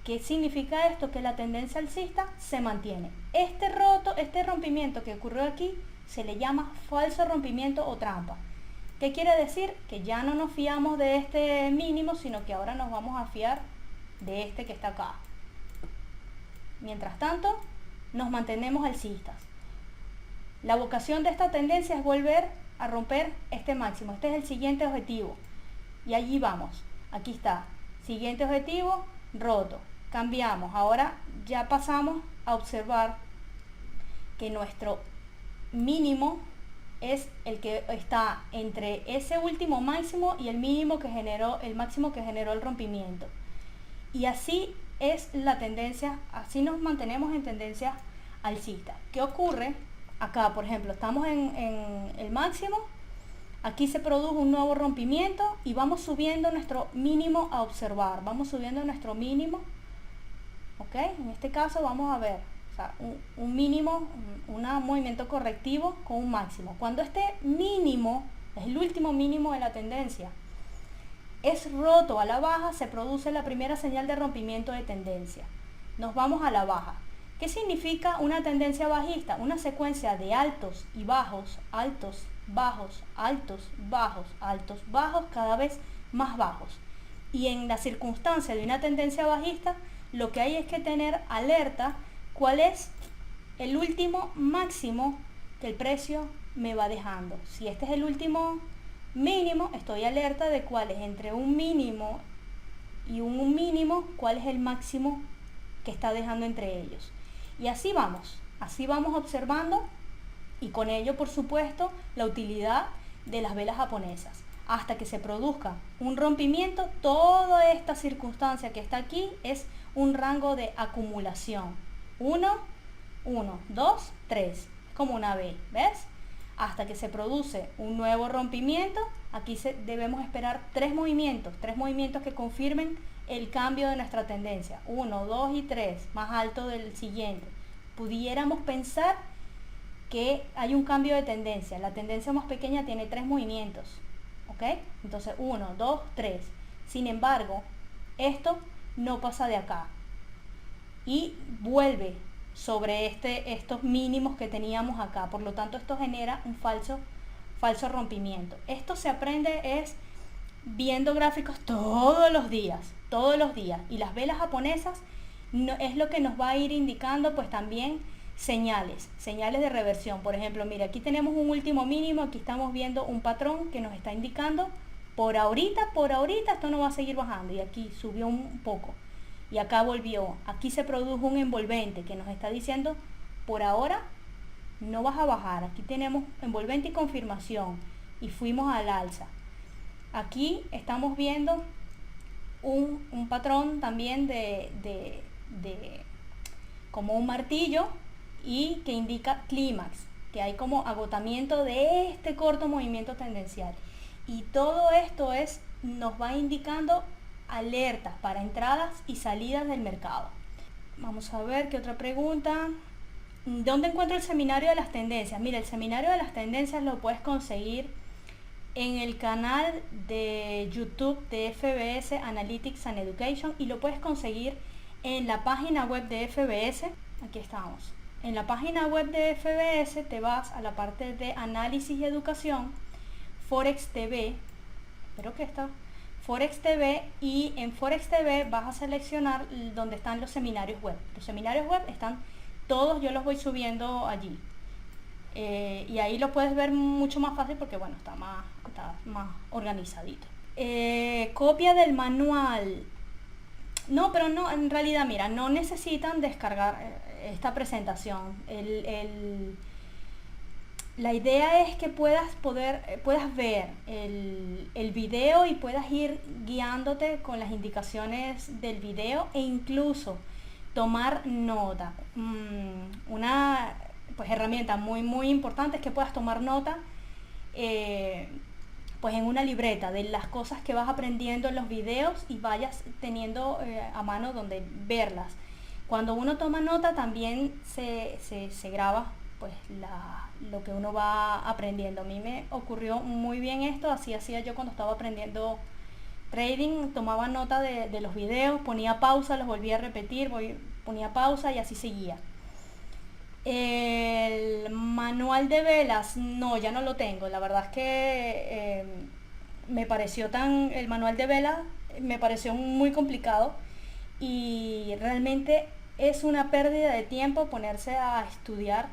A: ¿Qué significa esto? Que la tendencia alcista se mantiene. Este rompimiento que ocurrió aquí se le llama falso rompimiento o trampa. ¿Qué quiere decir? Que ya no nos fiamos de este mínimo, sino que ahora nos vamos a fiar de este que está acá. Mientras tanto, nos mantenemos alcistas. La vocación de esta tendencia es volver a romper este máximo. Este es el siguiente objetivo. Y allí vamos. Aquí está. Siguiente objetivo, roto. Cambiamos. Ahora ya pasamos a observar que nuestro mínimo es el que está entre ese último máximo y el mínimo que generó, el máximo que generó el rompimiento. Y así es la tendencia, así nos mantenemos en tendencia alcista. ¿Qué ocurre? Acá, por ejemplo, estamos en el máximo, aquí se produjo un nuevo rompimiento y vamos subiendo nuestro mínimo a observar, vamos subiendo nuestro mínimo, ¿ok? En este caso vamos a ver, o sea, un mínimo, un movimiento correctivo con un máximo. Cuando este mínimo es el último mínimo de la tendencia, es roto a la baja, se produce la primera señal de rompimiento de tendencia. Nos vamos a la baja. ¿Qué significa una tendencia bajista? Una secuencia de altos y bajos, altos, bajos, altos, bajos, altos, bajos, cada vez más bajos. Y en la circunstancia de una tendencia bajista, lo que hay es que tener alerta cuál es el último máximo que el precio me va dejando. Si este es el último mínimo, estoy alerta de cuál es entre un mínimo y un mínimo, cuál es el máximo que está dejando entre ellos. Y así vamos observando, y con ello, por supuesto, la utilidad de las velas japonesas. Hasta que se produzca un rompimiento, toda esta circunstancia que está aquí es un rango de acumulación. 1, 1, 2, 3. Es como una V, ¿ves? Hasta que se produce un nuevo rompimiento, aquí debemos esperar 3 movimientos que confirmen el cambio de nuestra tendencia. 1, 2 y 3, más alto del siguiente. Pudiéramos pensar que hay un cambio de tendencia. La tendencia más pequeña tiene 3 movimientos. ¿Ok? Entonces 1, 2, 3. Sin embargo, esto no pasa de acá. Y vuelve sobre estos mínimos que teníamos acá. Por lo tanto, esto genera un falso rompimiento. Esto se aprende es viendo gráficos todos los días. Y las velas japonesas es lo que nos va a ir indicando pues también señales de reversión. Por ejemplo, mira, aquí tenemos un último mínimo, aquí estamos viendo un patrón que nos está indicando por ahorita esto no va a seguir bajando, y aquí subió un poco y acá volvió, aquí se produjo un envolvente que nos está diciendo por ahora no vas a bajar. Aquí tenemos envolvente y confirmación y fuimos al alza. Aquí estamos viendo un patrón también de como un martillo, y que indica clímax, que hay como agotamiento de este corto movimiento tendencial. Y todo esto nos va indicando alertas para entradas y salidas del mercado. Vamos a ver qué otra pregunta. ¿Dónde encuentro el seminario de las tendencias? Mira, el seminario de las tendencias lo puedes conseguir en el canal de YouTube de FBS Analytics and Education, y lo puedes conseguir en la página web de FBS. Aquí estamos. En la página web de FBS te vas a la parte de análisis y educación, Forex TV, espero que está, Forex TV, y en Forex TV vas a seleccionar donde están los seminarios web. Los seminarios web están todos, yo los voy subiendo allí. Y ahí lo puedes ver mucho más fácil porque bueno, está más organizadito. Copia del manual. No, pero no, en realidad, mira, no necesitan descargar esta presentación. La idea es que puedas ver el video y puedas ir guiándote con las indicaciones del video e incluso tomar nota. Una pues herramienta muy muy importante es que puedas tomar nota pues en una libreta de las cosas que vas aprendiendo en los videos y vayas teniendo a mano donde verlas. Cuando uno toma nota también se graba pues lo que uno va aprendiendo. A mí me ocurrió muy bien esto, así hacía yo cuando estaba aprendiendo trading, tomaba nota de los videos, ponía pausa, los volvía a repetir, ponía pausa y así seguía. El manual de velas, no, ya no lo tengo. La verdad es que el manual de velas me pareció muy complicado y realmente es una pérdida de tiempo ponerse a estudiar.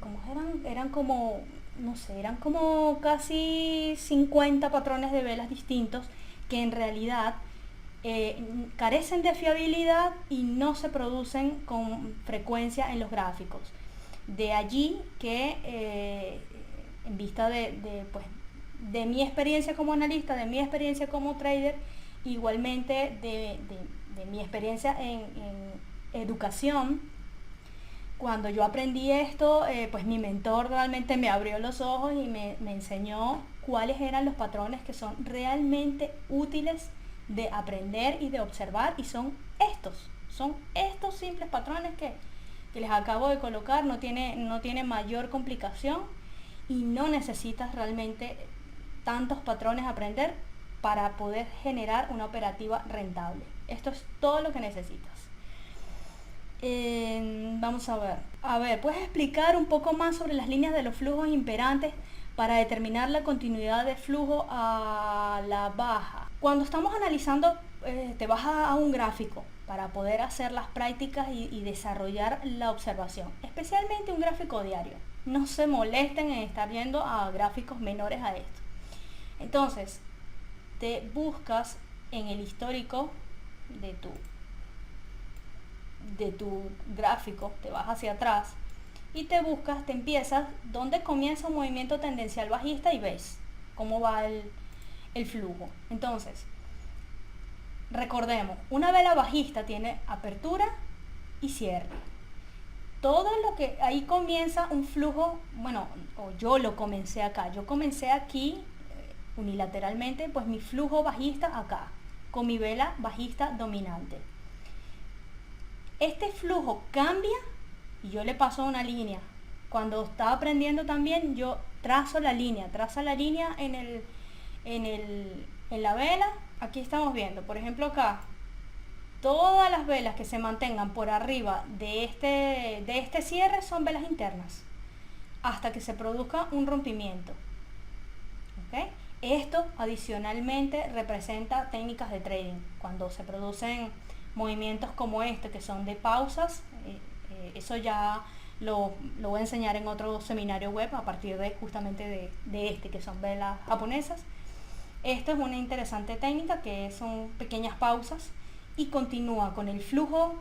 A: ¿Cómo eran como, no sé, eran como casi 50 patrones de velas distintos que en realidad carecen de fiabilidad y no se producen con frecuencia en los gráficos. De allí que en vista pues, de mi experiencia como analista, de mi experiencia como trader, igualmente de mi experiencia en educación, cuando yo aprendí esto, pues mi mentor realmente me abrió los ojos y me enseñó cuáles eran los patrones que son realmente útiles de aprender y de observar, y son estos simples patrones que les acabo de colocar. No tiene mayor complicación y no necesitas realmente tantos patrones a aprender para poder generar una operativa rentable. Esto es todo lo que necesitas. Vamos a ver, ¿puedes explicar un poco más sobre las líneas de los flujos imperantes para determinar la continuidad de flujo a la baja? Cuando estamos analizando, te vas a un gráfico para poder hacer las prácticas y desarrollar la observación, especialmente un gráfico diario. No se molesten en estar viendo a gráficos menores a esto. Entonces, te buscas en el histórico de tu gráfico, te vas hacia atrás y te empiezas donde comienza un movimiento tendencial bajista y ves cómo va el flujo. Entonces, recordemos, una vela bajista tiene apertura y cierre. Todo lo que ahí comienza un flujo, bueno, o yo lo comencé acá, yo comencé aquí unilateralmente, pues mi flujo bajista acá, con mi vela bajista dominante. Este flujo cambia y yo le paso una línea. Cuando estaba aprendiendo también, yo trazo la línea en la vela. Aquí estamos viendo, por ejemplo acá, todas las velas que se mantengan por arriba de este cierre son velas internas, hasta que se produzca un rompimiento. ¿Okay? Esto adicionalmente representa técnicas de trading. Cuando se producen movimientos como este, que son de pausas, eso ya lo voy a enseñar en otro seminario web a partir de justamente de este, que son velas japonesas. Esto es una interesante técnica que son pequeñas pausas y continúa con el flujo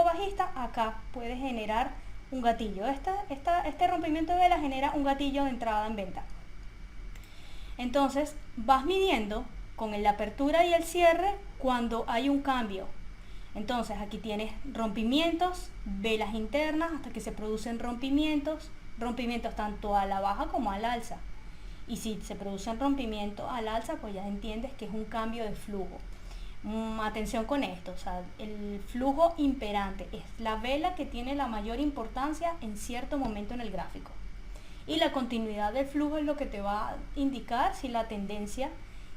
A: bajista. Acá puede generar un gatillo. Este rompimiento de vela genera un gatillo de entrada en venta. Entonces vas midiendo con la apertura y el cierre cuando hay un cambio. Entonces aquí tienes rompimientos, velas internas hasta que se producen rompimientos tanto a la baja como al alza. Y si se produce un rompimiento al alza, pues ya entiendes que es un cambio de flujo. Atención con esto, o sea, el flujo imperante es la vela que tiene la mayor importancia en cierto momento en el gráfico. Y la continuidad del flujo es lo que te va a indicar si la tendencia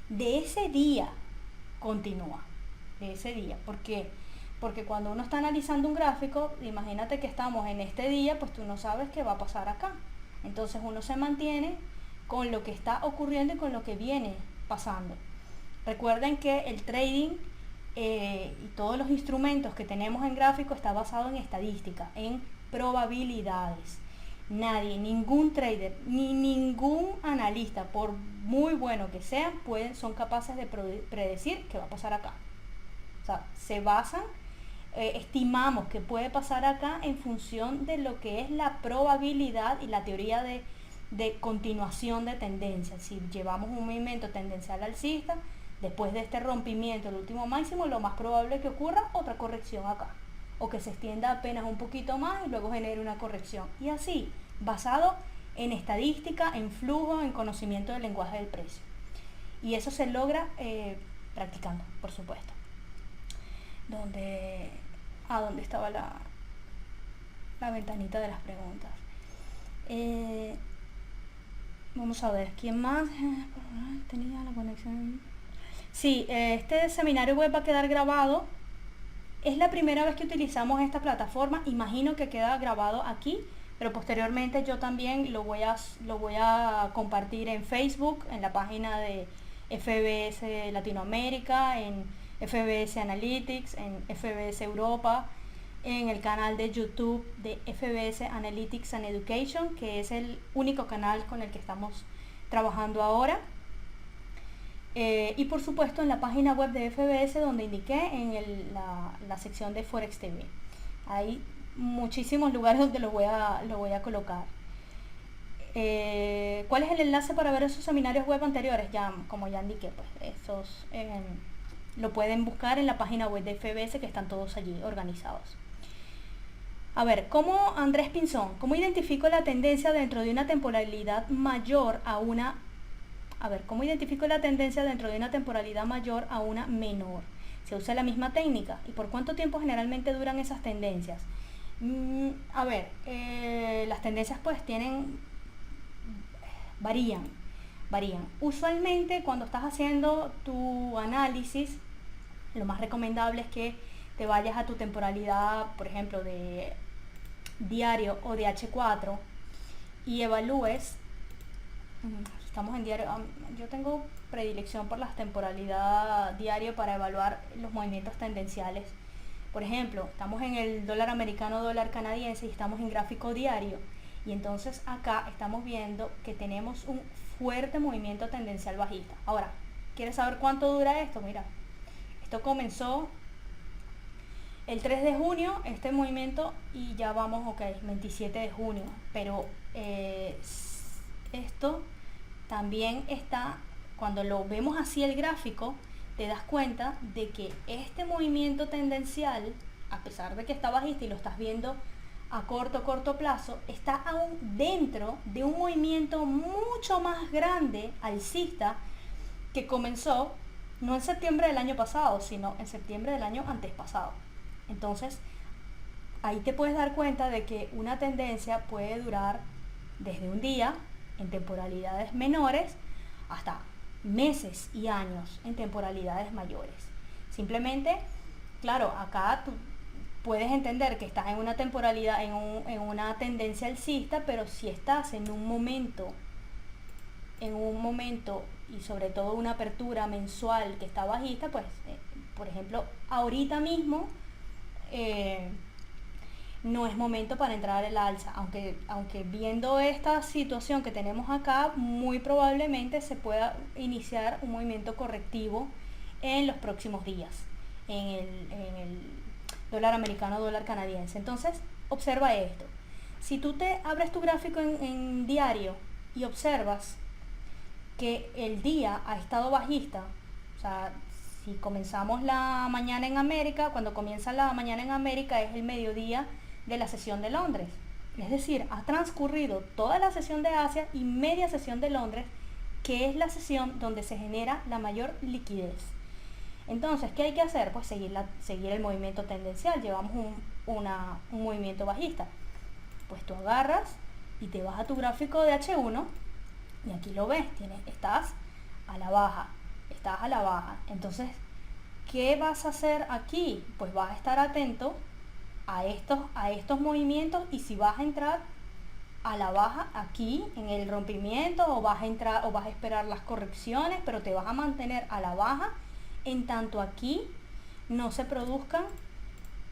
A: de ese día continúa. De ese día, porque cuando uno está analizando un gráfico, imagínate que estamos en este día, pues tú no sabes qué va a pasar acá. Entonces uno se mantiene con lo que está ocurriendo y con lo que viene pasando. Recuerden que el trading y todos los instrumentos que tenemos en gráfico está basado en estadística, en probabilidades. Nadie, ningún trader, ni ningún analista, por muy bueno que sean, son capaces de predecir qué va a pasar acá. O sea, se basan, estimamos que puede pasar acá en función de lo que es la probabilidad y la teoría de continuación de tendencia. Si llevamos un movimiento tendencial alcista, después de este rompimiento, el último máximo, lo más probable es que ocurra otra corrección acá, o que se extienda apenas un poquito más y luego genere una corrección. Y así, basado en estadística, en flujo, en conocimiento del lenguaje del precio. Y eso se logra practicando, por supuesto. ¿Dónde estaba la ventanita de las preguntas? Vamos a ver, ¿quién más tenía la conexión? Sí, este seminario web va a quedar grabado. Es la primera vez que utilizamos esta plataforma, imagino que queda grabado aquí, pero posteriormente yo también lo voy a compartir en Facebook, en la página de FBS Latinoamérica, en FBS Analytics, en FBS Europa, en el canal de YouTube de FBS Analytics and Education, que es el único canal con el que estamos trabajando ahora. Y por supuesto en la página web de FBS, donde indiqué en la sección de Forex TV. Hay muchísimos lugares donde lo voy a colocar. ¿Cuál es el enlace para ver esos seminarios web anteriores? Como ya indiqué, pues esos lo pueden buscar en la página web de FBS, que están todos allí organizados. A ver, Andrés Pinzón, ¿cómo identifico la tendencia dentro de una temporalidad mayor a una... ¿cómo identifico la tendencia dentro de una temporalidad mayor a una menor? ¿Se usa la misma técnica? ¿Y por cuánto tiempo generalmente duran esas tendencias? Las tendencias pues varían. Usualmente cuando estás haciendo tu análisis, lo más recomendable es que te vayas a tu temporalidad, por ejemplo, de diario o de H4 y evalúes. Estamos en diario. Yo tengo predilección por la temporalidad diario para evaluar los movimientos tendenciales. Por ejemplo, estamos en el dólar americano, dólar canadiense y estamos en gráfico diario. Y entonces acá estamos viendo que tenemos un fuerte movimiento tendencial bajista. Ahora, ¿quieres saber cuánto dura esto? Mira, esto comenzó el 3 de junio, este movimiento, y ya vamos, 27 de junio. Pero esto también está, cuando lo vemos así el gráfico, te das cuenta de que este movimiento tendencial, a pesar de que está bajista y lo estás viendo a corto plazo, está aún dentro de un movimiento mucho más grande alcista que comenzó no en septiembre del año pasado, sino en septiembre del año antes pasado. Entonces, ahí te puedes dar cuenta de que una tendencia puede durar desde un día en temporalidades menores hasta meses y años en temporalidades mayores. Simplemente, claro, acá tú puedes entender que estás en una temporalidad, en una tendencia alcista, pero si estás en un momento y sobre todo una apertura mensual que está bajista, pues por ejemplo ahorita mismo no es momento para entrar al alza, aunque viendo esta situación que tenemos acá, muy probablemente se pueda iniciar un movimiento correctivo en los próximos días en el dólar americano, dólar canadiense. Entonces observa esto: si tú te abres tu gráfico en diario y observas que el día ha estado bajista, o sea, si comenzamos la mañana en América, cuando comienza la mañana en América es el mediodía de la sesión de Londres. Es decir, ha transcurrido toda la sesión de Asia y media sesión de Londres, que es la sesión donde se genera la mayor liquidez. Entonces, ¿qué hay que hacer? Pues seguir el movimiento tendencial. Llevamos un movimiento bajista. Pues tú agarras y te vas a tu gráfico de H1 y aquí lo ves, estás a la baja. Entonces, ¿qué vas a hacer aquí? Pues vas a estar atento a estos movimientos, y si vas a entrar a la baja aquí en el rompimiento, o vas a esperar las correcciones, pero te vas a mantener a la baja en tanto aquí no se produzcan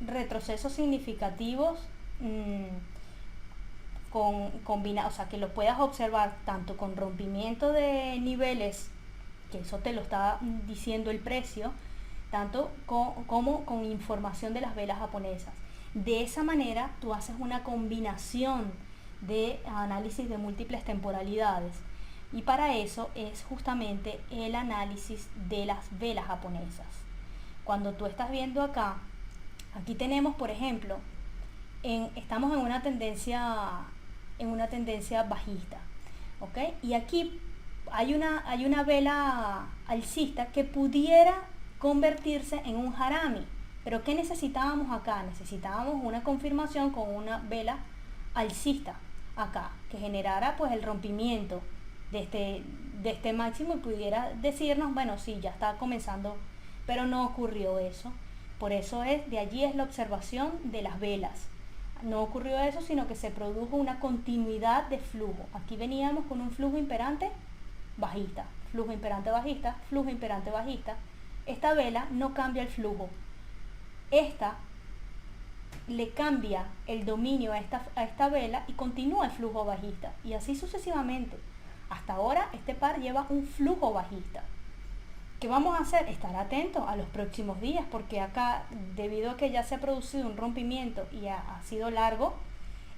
A: retrocesos significativos o sea, que lo puedas observar tanto con rompimiento de niveles, que eso te lo está diciendo el precio, tanto como con información de las velas japonesas. De esa manera tú haces una combinación de análisis de múltiples temporalidades, y para eso es justamente el análisis de las velas japonesas. Cuando tú estás viendo acá, aquí tenemos, por ejemplo, estamos en una tendencia bajista, ¿ok? Y aquí hay una vela alcista que pudiera convertirse en un harami. Pero ¿qué necesitábamos acá? Necesitábamos una confirmación con una vela alcista acá, que generara pues el rompimiento de este máximo y pudiera decirnos, bueno, sí, ya está comenzando, pero no ocurrió eso. Por eso de allí es la observación de las velas. No ocurrió eso, sino que se produjo una continuidad de flujo. Aquí veníamos con un flujo imperante bajista, flujo imperante bajista, flujo imperante bajista. Esta vela no cambia el flujo. Esta le cambia el dominio a esta vela y continúa el flujo bajista. Y así sucesivamente. Hasta ahora este par lleva un flujo bajista. ¿Qué vamos a hacer? Estar atentos a los próximos días, porque acá, debido a que ya se ha producido un rompimiento y ha sido largo,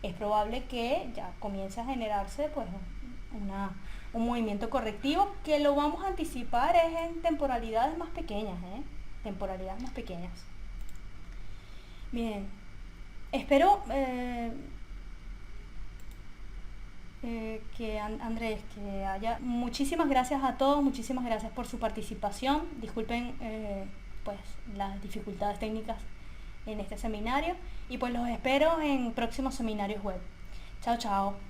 A: es probable que ya comience a generarse pues un movimiento correctivo, que lo vamos a anticipar es en temporalidades más pequeñas, temporalidades más pequeñas. Bien, espero que Andrés, que haya, muchísimas gracias a todos, muchísimas gracias por su participación. Disculpen pues las dificultades técnicas en este seminario, y pues los espero en próximos seminarios web. Chao, chao.